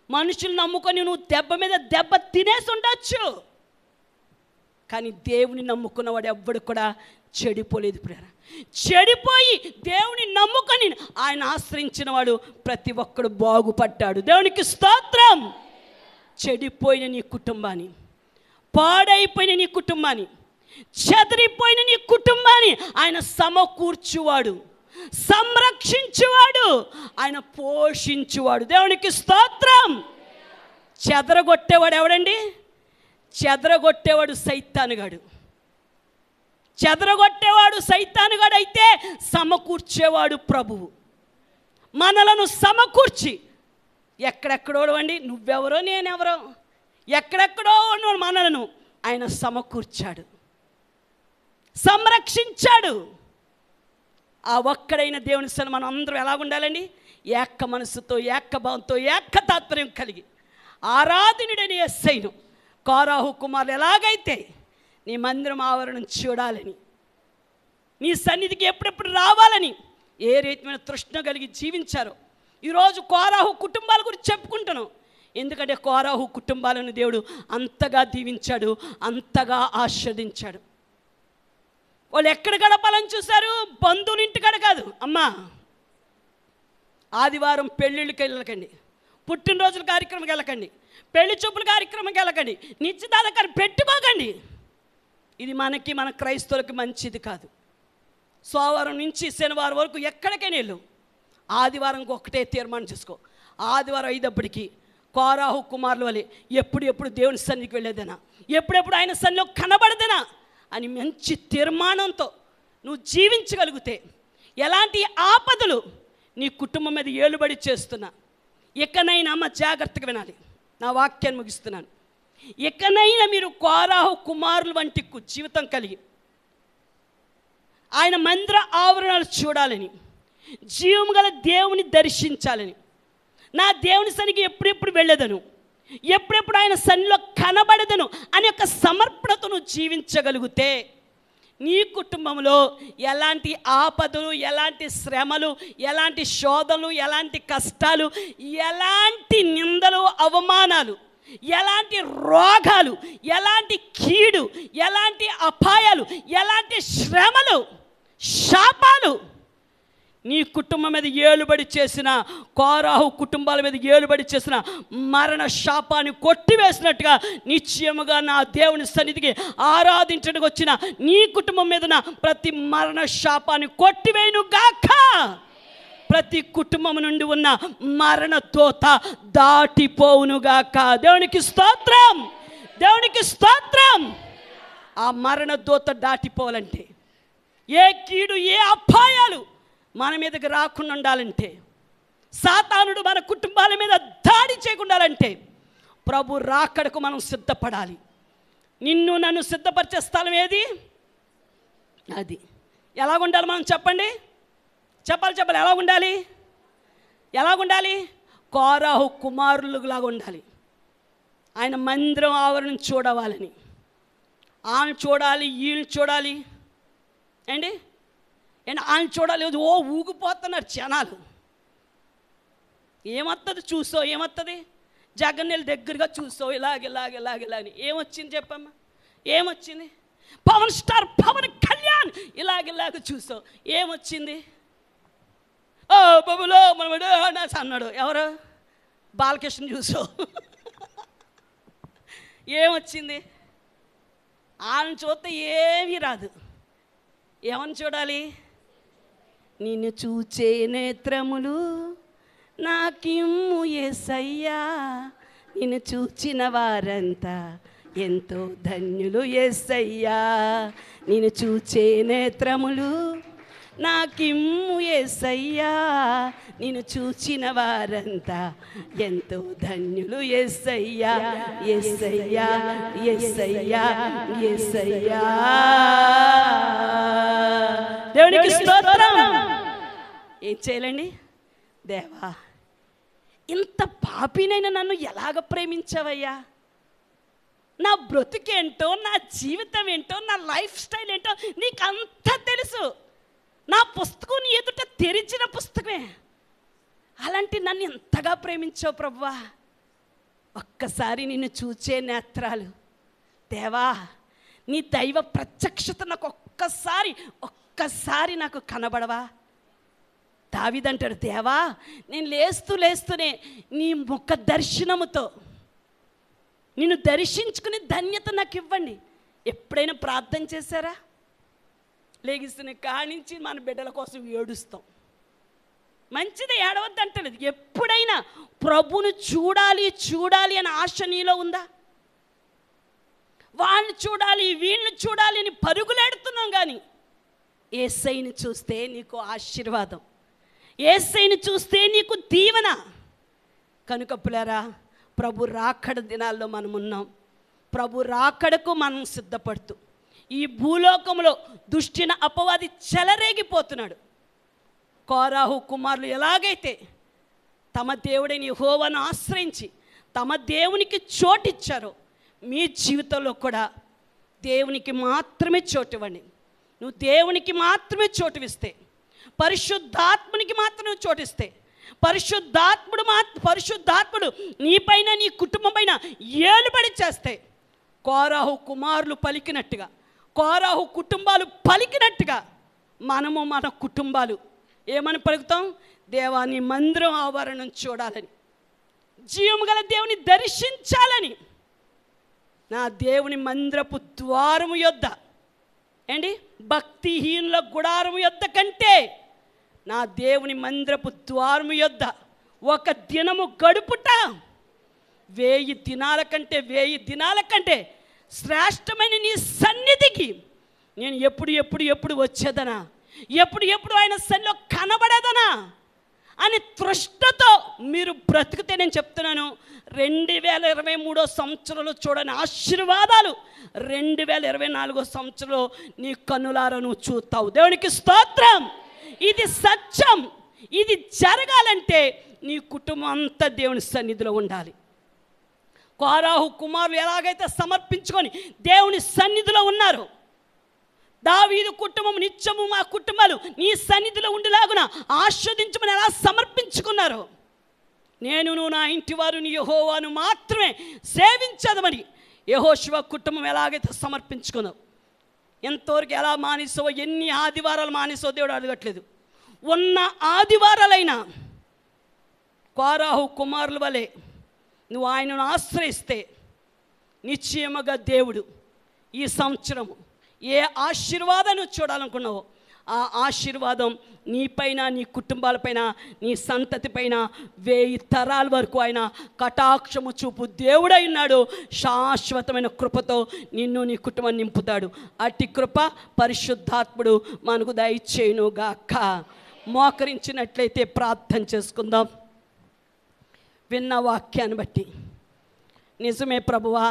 మనుషులు నమ్ముకొని నువ్వు దెబ్బ మీద దెబ్బ తినేసి ఉండొచ్చు, కానీ దేవుని నమ్ముకున్నవాడు ఎవ్వడు కూడా చెడిపోలేదు. ప్రియరా, చెడిపోయి దేవుని నమ్ముకొని ఆయన ఆశ్రయించిన వాడు ప్రతి ఒక్కడు బాగుపడ్డాడు. దేవునికి స్తోత్రం. చెడిపోయిన నీ కుటుంబాన్ని, పాడైపోయిన నీ కుటుంబాన్ని, చెదిరిపోయిన నీ కుటుంబాన్ని ఆయన సమకూర్చువాడు, సంరక్షించువాడు, ఆయన పోషించువాడు. దేవునికి స్తోత్రం. చెదరగొట్టేవాడు ఎవడండి? చెదరగొట్టేవాడు సైతానుగాడు. చెదరగొట్టేవాడు సైతానుగాడు అయితే సమకూర్చేవాడు ప్రభువు. మనలను సమకూర్చి ఎక్కడెక్కడో అండి, నువ్వెవరో నేనెవరో, ఎక్కడెక్కడో మనలను ఆయన సమకూర్చాడు, సంరక్షించాడు. ఆ ఒక్కడైన దేవుని సన్నిధిలో మనం అందరం ఎలా ఉండాలండి? ఏక మనసుతో, ఏక భావంతో, ఏక తాత్పర్యం కలిగి ఆరాధనుడని యేసయ్యను కోరాహు కుమారులు ఎలాగైతే నీ మందిరం ఆవరణం చూడాలని, నీ సన్నిధికి ఎప్పుడెప్పుడు రావాలని ఏ రీతిమైన తృష్ణ కలిగి జీవించారో ఈరోజు కోరాహు కుటుంబాల గురించి చెప్పుకుంటున్నాం. ఎందుకంటే కోరాహు కుటుంబాలను దేవుడు అంతగా దీవించాడు, అంతగా ఆస్వాదించాడు. వాళ్ళు ఎక్కడ గడపాలని చూశారు? బంధువుల ఇంటికాడ కాదు. అమ్మా, ఆదివారం పెళ్ళిళ్ళకి వెళ్ళకండి, పుట్టినరోజుల కార్యక్రమంకి వెళ్ళకండి, పెళ్లి చూపుల కార్యక్రమంకి వెళ్ళకండి, నిశ్చితార్థం పెట్టుకోకండి. ఇది మనకి, మన క్రైస్తవులకి మంచిది కాదు. సోమవారం నుంచి శనివారం వరకు ఎక్కడికైనా వెళ్ళు, ఆదివారంకి ఒకటే తీర్మానం చేసుకో. ఆదివారం అయ్యేటప్పటికి కోరాహు కుమారుల వలె ఎప్పుడు దేవుని సన్నిధికి వెళ్ళేదేనా, ఎప్పుడెప్పుడు ఆయన సన్నిధిలో కనబడదేనా అని మంచి తీర్మానంతో నువ్వు జీవించగలిగితే ఎలాంటి ఆపదలు నీ కుటుంబం మీద ఏలుబడి చేస్తున్నా ఇకనైనా అమ్మ జాగ్రత్తగా వినాలి. నా వాక్యాన్ని ముగిస్తున్నాను. ఇకనైనా మీరు కోరాహు కుమారుల వంటి జీవితం కలిగి ఆయన మందిర ఆవరణాలు చూడాలని, జీవం గల దేవుని దర్శించాలని, నా దేవుని సన్నిధికి ఎప్పుడెప్పుడు వెళ్ళేదను, ఎప్పుడెప్పుడు ఆయన సన్నిధిలో కనబడదను అనే ఒక సమర్పణతను జీవించగలిగితే నీ కుటుంబంలో ఎలాంటి ఆపదలు, ఎలాంటి శ్రమలు, ఎలాంటి శోధనలు, ఎలాంటి కష్టాలు, ఎలాంటి నిందలు, అవమానాలు, ఎలాంటి రోగాలు, ఎలాంటి కీడు, ఎలాంటి అపాయాలు, ఎలాంటి శ్రమలు శాపాలు నీ కుటుంబం మీద ఏలుబడి చేసిన, కోరాహు కుటుంబాల మీద ఏలుబడి చేసిన మరణ శాపాన్ని కొట్టివేసినట్టుగా నిశ్చయముగా నా దేవుని సన్నిధికి ఆరాధించడానికి వచ్చిన నీ కుటుంబం మీద ప్రతి మరణ శాపాన్ని కొట్టివేయును గాక. ప్రతి కుటుంబం నుండి ఉన్న మరణ దోత దాటిపోవునుగాక. దేవునికి స్తోత్రం, దేవునికి స్తోత్రం. ఆ మరణ దోత దాటిపోవాలంటే, ఏ కీడు ఏ అపాయాలు మన మీదకి రాకుండా ఉండాలంటే, సాతానుడు మన కుటుంబాల మీద దాడి చేయకుండాలంటే ప్రభు రాకడకు మనం సిద్ధపడాలి. నిన్ను నన్ను సిద్ధపరిచే స్థలం ఏది? అది. ఎలాగుండాలి మనం చెప్పండి, చెప్పాలి. ఎలాగుండాలి? కోరాహు కుమారులులాగా ఉండాలి. ఆయన మందిరం ఆవరణ చూడవాలని, ఆయన చూడాలి, వీళ్ళు చూడాలి అండి. ఆయన చూడాలి. ఓ ఊగిపోతున్నారు జనాలు. ఏమవుతుంది చూసో, ఏమవుతుంది? జగన్ నెల దగ్గరగా చూసో ఇలాగని ఏమొచ్చింది చెప్పమ్మా? ఏమొచ్చింది? పవన్ స్టార్ పవన్ కళ్యాణ్ ఇలాగ చూసో ఏమొచ్చింది? ఓ బాబులో మనడు అన్నాడు. ఎవరు? బాలకృష్ణ చూసో ఏమొచ్చింది? ఆయన చూస్తే ఏమీ రాదు. ఏమని చూడాలి? నిన్ను చూచే నేత్రములు నాకిమ్ము యేసయ్యా, నిన్ను చూచిన వారంతా ఎంతో ధన్యులు యేసయ్యా. నిన్ను చూచే నేత్రములు నాకిమ్ము యేసయ్యా, నిన్ను చూచిన వారంతా ఎంతో ధన్యులు యేసయ్యా. యేసయ్యా యేసయ్యా యేసయ్యా. దేవునికి స్తోత్రం. ఏం చేయాలండి? దేవా, ఇంత పాపినైనా నన్ను ఎలాగ ప్రేమించావయ్యా? నా బ్రతుకేంటో, నా జీవితం ఏంటో, నా లైఫ్ స్టైల్ ఏంటో నీకు అంతా తెలుసు. నా పుస్తకం నీ ఎదుట తెరిచిన పుస్తకమే. అలాంటి నన్ను ఎంతగా ప్రేమించావు ప్రభువా. ఒక్కసారి నిన్ను చూచే నేత్రాలు దేవా, నీ దైవ ప్రత్యక్షత నాకు ఒక్కసారి నాకు కనబడవా? దావీదంటాడు, దేవా నేను లేస్తూనే నీ ముఖ దర్శనముతో నిన్ను దర్శించుకునే ధన్యత నాకు ఇవ్వండి. ఎప్పుడైనా ప్రార్థన చేశారా? లేగిస్తున్న కానించి మన బిడ్డల కోసం ఏడుస్తాం. మంచిదే, ఏడవద్దు అంటలేదు. ఎప్పుడైనా ప్రభువును చూడాలి అనే ఆశ నీలో ఉందా? వాళ్ళని చూడాలి, వీళ్ళని చూడాలి అని పరుగులెడుతున్నాం. కానీ యేసయ్యని చూస్తే నీకు ఆశీర్వాదం, యేసయ్యని చూస్తే నీకు దీవెన. కనుక పిల్లరా, ప్రభు రాకడ దినాల్లో మనం ఉన్నాం. ప్రభు రాకడకు మనం సిద్ధపడుతూ ఈ భూలోకంలో దుష్టిన అపవాది చెలరేగిపోతున్నాడు. కోరాహు కుమారులు ఎలాగైతే తమ దేవుడైన యెహోవాను ఆశ్రయించి తమ దేవునికి చోటిచ్చారో, మీ జీవితంలో కూడా దేవునికి మాత్రమే చోటు ఇవ్వండి. నువ్వు దేవునికి మాత్రమే చోటు ఇస్తే, పరిశుద్ధాత్మునికి మాత్రమే చోటిస్తే, పరిశుద్ధాత్ముడు నీపైన నీ కుటుంబం పైన ఏలుబడి చేస్తే, కోరాహు కుమారులు పలికినట్టుగా, కోరాహు కుటుంబాలు పలికినట్టుగా మనము మన కుటుంబాలు ఏమని పలుకుతాం? దేవా నీ మందిరం ఆవరణం చూడాలని, జీవము గల దేవుని దర్శించాలని, నా దేవుని మందిరపు ద్వారము యొద్ద ఏంటి భక్తిహీనుల గుడారము యొద్ద కంటే నా దేవుని మందిరపు ద్వారము యొద్ద ఒక దినము గడుపుట 1000 దినాల కంటే శ్రేష్టమైన నీ సన్నిధికి నేను ఎప్పుడు వచ్చేదనా, ఎప్పుడు ఆయన సన్నిధిలో కనబడేదనా అని తృష్ణతో మీరు బ్రతికితే నేను చెప్తున్నాను, 2023 సంవత్సరంలో చూడని ఆశీర్వాదాలు 2024 సంవత్సరంలో నీ కన్నులారా నువ్వు చూస్తావు. దేవునికి స్తోత్రం. ఇది సత్యం. ఇది జరగాలంటే నీ కుటుంబం అంతా దేవుని సన్నిధిలో ఉండాలి. కోరాహు కుమారులు ఎలాగైతే సమర్పించుకొని దేవుని సన్నిధిలో ఉన్నారు, దావీదు కుటుంబం నిత్యము మా కుటుంబాలు నీ సన్నిధిలో ఉండేలాగున ఆస్వాదించమని ఎలా సమర్పించుకున్నారు, నేను నా ఇంటి వారు నీ యెహోవాను మాత్రమే సేవించదమని యెహోషువ కుటుంబం ఎలాగైతే సమర్పించుకున్నావు, ఎంతవరకు ఎలా మానేసావో, ఎన్ని ఆదివారాలు మానేసావో దేవుడు అడగట్లేదు. ఉన్న ఆదివారాలైనా కోరాహు కుమారుల వలె నువ్వు ఆయనను ఆశ్రయిస్తే నిశ్చయముగా దేవుడు ఈ సంవత్సరము ఏ ఆశీర్వాదాన్ని చూడాలనుకున్నావో ఆ ఆశీర్వాదం నీపైన, నీ కుటుంబాలపైన, నీ సంతతి పైన 1000 తరాల వరకు ఆయన కటాక్షము చూపు దేవుడై ఉన్నాడు. శాశ్వతమైన కృపతో నిన్ను, నీ కుటుంబాన్ని నింపుతాడు. అట్టి కృప పరిశుద్ధాత్ముడు మనకు దయచేయునుగాక. మోకరించినట్లయితే ప్రార్థన చేసుకుందాం. విన్న వాక్యాన్ని బట్టి నిజమే ప్రభువా,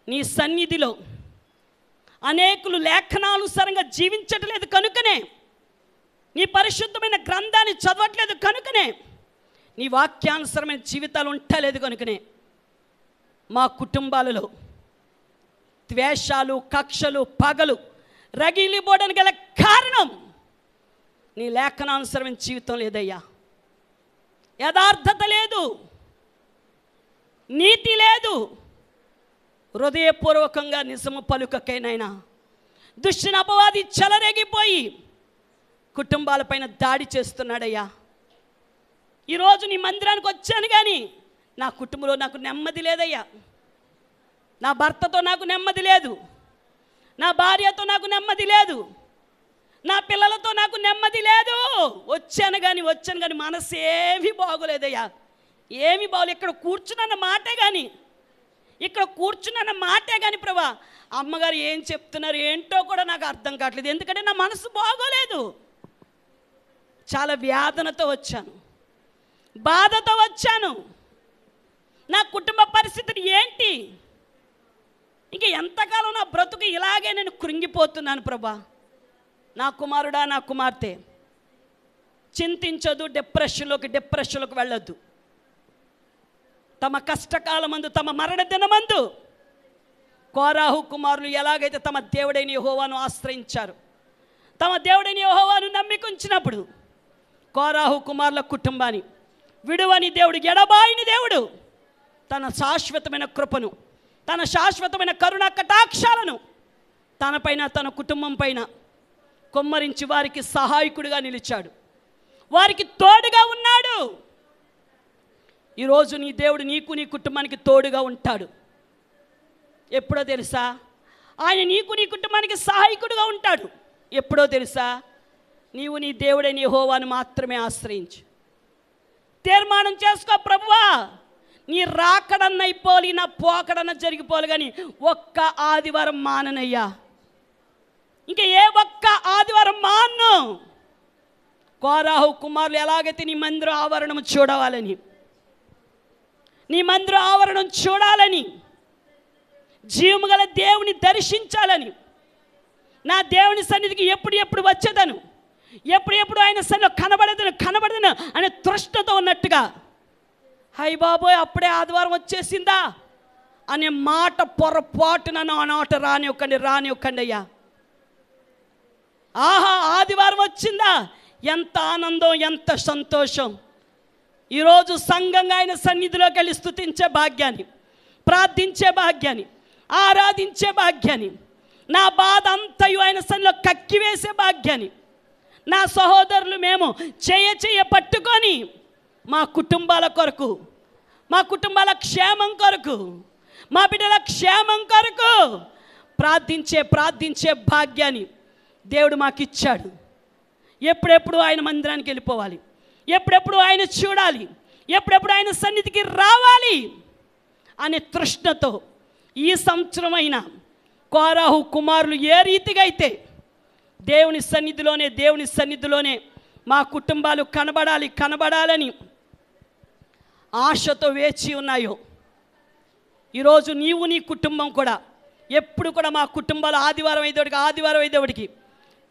నీ సన్నిధిలో అనేకులు లేఖనానుసారంగా జీవించట్లేదు కనుకనే, నీ పరిశుద్ధమైన గ్రంథాన్ని చదవట్లేదు కనుకనే, నీ వాక్యానుసారమైన జీవితాలు ఉండలేదు కనుకనే మా కుటుంబాలలో ద్వేషాలు, కక్షలు, పగలు రగిలిపోవడానికి గల కారణం నీ లేఖనానుసారమైన జీవితం లేదయ్యా. యథార్థత లేదు, నీతి లేదు, హృదయపూర్వకంగా నిజము పలుకకైనైనా దుష్టుని అపవాది చెలరేగిపోయి కుటుంబాలపైన దాడి చేస్తున్నాడయ్యా. ఈరోజు నీ మందిరానికి వచ్చాను కానీ నా కుటుంబంలో నాకు నెమ్మది లేదయ్యా. నా భర్తతో నాకు నెమ్మది లేదు, నా భార్యతో నాకు నెమ్మది లేదు, నా పిల్లలతో నాకు నెమ్మది లేదు. వచ్చాను కానీ మనసు ఏమీ బాగోలేదయ్యా. ఏమీ బాగోలేదు. ఇక్కడ కూర్చున్న మాటే కానీ ప్రభా, అమ్మగారు ఏం చెప్తున్నారు ఏంటో కూడా నాకు అర్థం కావట్లేదు. ఎందుకంటే నా మనసు బాగోలేదు. చాలా వేదనతో వచ్చాను, బాధతో వచ్చాను. నా కుటుంబ పరిస్థితిని ఏంటి, ఇంక ఎంతకాలం నా బ్రతుకు ఇలాగే నేను కృంగిపోతున్నాను ప్రభా. నా కుమారుడా, నా కుమార్తె చింతించదు, డిప్రెషన్లోకి వెళ్ళొద్దు. తమ కష్టకాలమందు, తమ మరణ దినమందు కోరాహు కుమారులు ఎలాగైతే తమ దేవుడైన యెహోవాను ఆశ్రయించారు, తమ దేవుడైన యెహోవాను నమ్మికుంచినప్పుడు కోరాహు కుమారుల కుటుంబాన్ని విడువని దేవుడు, ఎడబాయిని దేవుడు తన శాశ్వతమైన కృపను, తన శాశ్వతమైన కరుణ కటాక్షాలను తనపైన, తన కుటుంబం పైన కొమ్మరించి వారికి సహాయకుడిగా నిలిచాడు, వారికి తోడుగా ఉన్నాడు. ఈరోజు నీ దేవుడు నీకు, నీ కుటుంబానికి తోడుగా ఉంటాడు. ఎప్పుడో తెలుసా? ఆయన నీకు, నీ కుటుంబానికి సహాయకుడిగా ఉంటాడు. ఎప్పుడో తెలుసా? నీవు నీ దేవుడైన యెహోవాను మాత్రమే ఆశ్రయించు. తీర్మానం చేసుకో, ప్రభువా నీ రాకడన్న అయిపోలి, నా పోకడన్న జరిగిపోవాలి, కానీ ఒక్క ఆదివారం మాననయ్యా. ఇంకా ఏ ఒక్క ఆదివారం మాను. కోరాహు కుమారులు ఎలాగైతే నీ మందిర ఆవరణం చూడవాలని, నీ మందిర ఆవరణం చూడాలని, జీవము గల దేవుని దర్శించాలని, నా దేవుని సన్నిధికి ఎప్పుడు వచ్చేదను, ఎప్పుడు ఆయన సన్నిధిలో కనబడదను అనే తృష్ణతో ఉన్నట్టుగా, హై బాబోయ్ అప్పుడే ఆదివారం వచ్చేసిందా అనే మాట పొరపాటున నా నోట రానివ్వకండి అయ్యా. ఆహా ఆదివారం వచ్చిందా, ఎంత ఆనందం, ఎంత సంతోషం. ఈరోజు సంఘంగా ఆయన సన్నిధిలోకి వెళ్ళి స్తుతించే భాగ్యాన్ని, ప్రార్థించే భాగ్యాన్ని, ఆరాధించే భాగ్యాన్ని, నా బాధ అంతయు ఆయన సన్నిధిలో కక్కివేసే భాగ్యాన్ని నా సహోదరులు మేము చేయ పట్టుకొని మా కుటుంబాల కొరకు, మా కుటుంబాల క్షేమం కొరకు, మా బిడ్డల క్షేమం కొరకు ప్రార్థించే భాగ్యాన్ని దేవుడు మాకు ఇచ్చాడు. ఎప్పుడెప్పుడు ఆయన మందిరానికి వెళ్ళిపోవాలి, ఎప్పుడెప్పుడు ఆయన చూడాలి, ఎప్పుడెప్పుడు ఆయన సన్నిధికి రావాలి అనే తృష్ణతో ఈ సంవత్సరమైన కోరాహు కుమారులు ఏ రీతిగా అయితే దేవుని సన్నిధిలోనే మా కుటుంబాలు కనబడాలని ఆశతో వేచి ఉన్నాయో, ఈరోజు నీవు, నీ కుటుంబం కూడా ఎప్పుడు కూడా మా కుటుంబాలు ఆదివారం అయ్యేవాడికి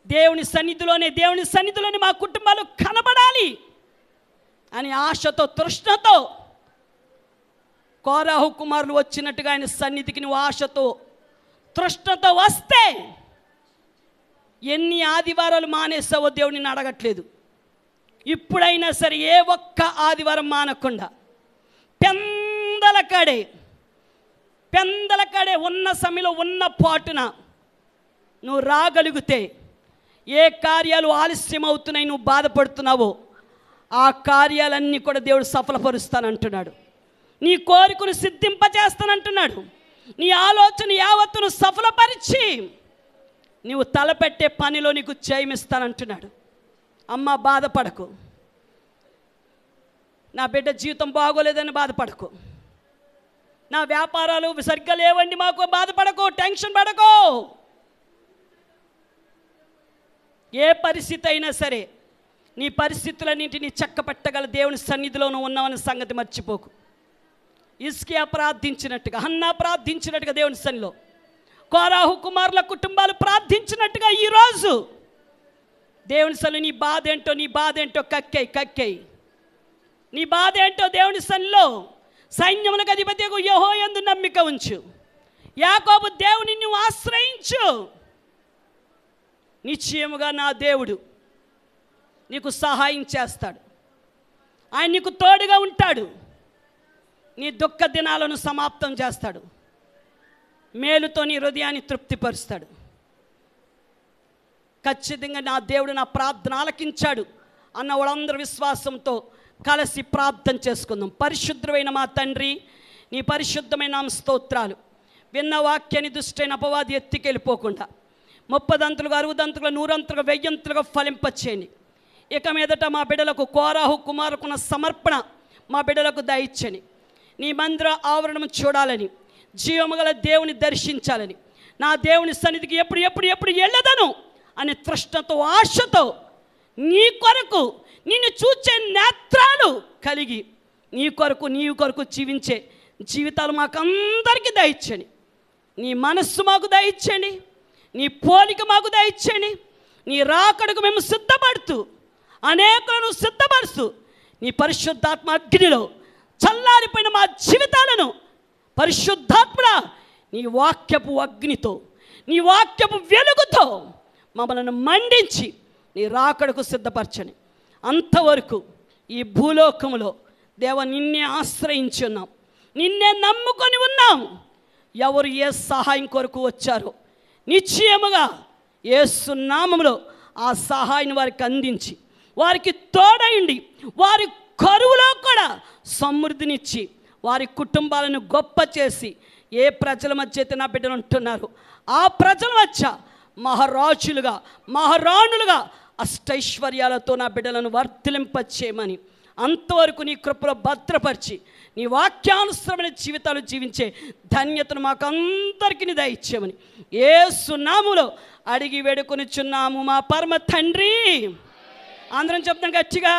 దేవుని సన్నిధిలోనే మా కుటుంబాలు కనబడాలి అని ఆశతో, తృష్ణతో కోరాహు కుమారులు వచ్చినట్టుగా ఆయన సన్నిధికి నువ్వు ఆశతో, తృష్ణతో వస్తే ఎన్ని ఆదివారాలు మానేసావో దేవుడిని అడగట్లేదు. ఇప్పుడైనా సరే ఏ ఒక్క ఆదివారం మానకుండా పెందలకాడే ఉన్న సమయంలో ఉన్న పాటున నువ్వు రాగలిగితే, ఏ కార్యాలు ఆలస్యం అవుతున్నాయి నువ్వు బాధపడుతున్నావో ఆ కార్యాలన్నీ కూడా దేవుడు సఫలపరుస్తానంటున్నాడు. నీ కోరికను సిద్ధింపచేస్తానంటున్నాడు. నీ ఆలోచన యావత్తును సఫలపరిచి నీవు తలపెట్టే పనిలో నీకు జయమిస్తానంటున్నాడు. అమ్మ, బాధపడకు. నా బిడ్డ జీవితం బాగోలేదని బాధపడకు. నా వ్యాపారాలు సరిగ్గా లేవండి మాకు, బాధపడకు, టెన్షన్ పడకు. ఏ పరిస్థితి అయినా సరే నీ పరిస్థితులన్నింటినీ చక్కపెట్టగల దేవుని సన్నిధిలోనూ ఉన్నావన్న సంగతి మర్చిపోకు. హిజ్కియా ప్రార్థించినట్టుగా, హన్నా ప్రార్థించినట్టుగా దేవుని సన్నిధిలో, కోరాహు కుమారుల కుటుంబాలు ప్రార్థించినట్టుగా ఈరోజు దేవుని సన్నిధిలో నీ బాధ ఏంటో, నీ బాధ ఏంటో కక్కేయి. నీ బాధ ఏంటో దేవుని సన్నిధిలో సైన్యములకు అధిపతి యెహోవాయందు నమ్మిక ఉంచు. యాకోబు దేవుని నువ్వు ఆశ్రయించు. నిశ్చయముగా నా దేవుడు నీకు సహాయం చేస్తాడు. ఆయన నీకు తోడుగా ఉంటాడు. నీ దుఃఖ దినాలను సమాప్తం చేస్తాడు. మేలుతో నీ హృదయాన్ని తృప్తిపరుస్తాడు. ఖచ్చితంగా నా దేవుడు నా ప్రార్థన ఆలకించాడు అన్న వాళ్ళందరూ విశ్వాసంతో కలిసి ప్రార్థన చేసుకుందాం. పరిశుద్ధమైన మా తండ్రి, నీ పరిశుద్ధమైన నామ స్తోత్రాలు. విన్న వాక్యాన్ని దుష్టైన అపవాది ఎత్తికెళ్ళిపోకుండా 30 దంతులుగా, 60 దంతులుగా, 100 దంతులుగా, 1000 దంతులుగా ఫలింపచేయండి. ఇక మీదట మా బిడ్డలకు కోరాహు కుమారుకున్న సమర్పణ మా బిడ్డలకు దయచ్చని, నీ మందిర ఆవరణము చూడాలని, జీవముగల దేవుని దర్శించాలని, నా దేవుని సన్నిధికి ఎప్పుడు వెళ్ళదను అనే తృష్ణతో, ఆశతో నీ కొరకు నిన్ను చూచే నేత్రాలు కలిగి నీ కొరకు జీవించే జీవితాలు మాకందరికీ దయచ్చండి. నీ మనస్సు మాకు దయచ్చండి. నీ పోలిక మాకు దయచ్చండి. నీ రాకడకు మేము సిద్ధపడుతూ, అనేకులను సిద్ధపరుస్తూ, నీ పరిశుద్ధాత్మ అగ్నిలో చల్లారిపోయిన మా జీవితాలను పరిశుద్ధాత్మడా నీ వాక్యపు అగ్నితో, నీ వాక్యపు వెలుగుతో మమ్మల్ని మండించి నీ రాకడకు సిద్ధపరచని. అంతవరకు ఈ భూలోకములో దేవ నిన్నే ఆశ్రయించి ఉన్నాం, నిన్నే నమ్ముకొని ఉన్నాం. ఎవరు ఏ సహాయం కొరకు వచ్చారో నిశ్చయముగా యేసు నామములో ఆ సహాయాన్ని వారికి అందించి, వారికి తోడైండి, వారి కరువులో కూడా సమృద్ధినిచ్చి, వారి కుటుంబాలను గొప్ప చేసి, ఏ ప్రజల మధ్య అయితే నా బిడ్డలు ఉంటున్నారు ఆ ప్రజల మధ్య మహారాజులుగా, మహారాణులుగా అష్టైశ్వర్యాలతో నా బిడ్డలను వర్ధిలింపచేయమని, అంతవరకు నీ కృపలో భద్రపరిచి నీ వాక్యానుసరమైన జీవితాలు జీవించే ధన్యతను మాకందరికీ దయచేయమని యేసు నామములో అడిగి వేడుకొనిచున్నాము మా పరమ తండ్రి. అందరం చెప్తాం గట్టిగా.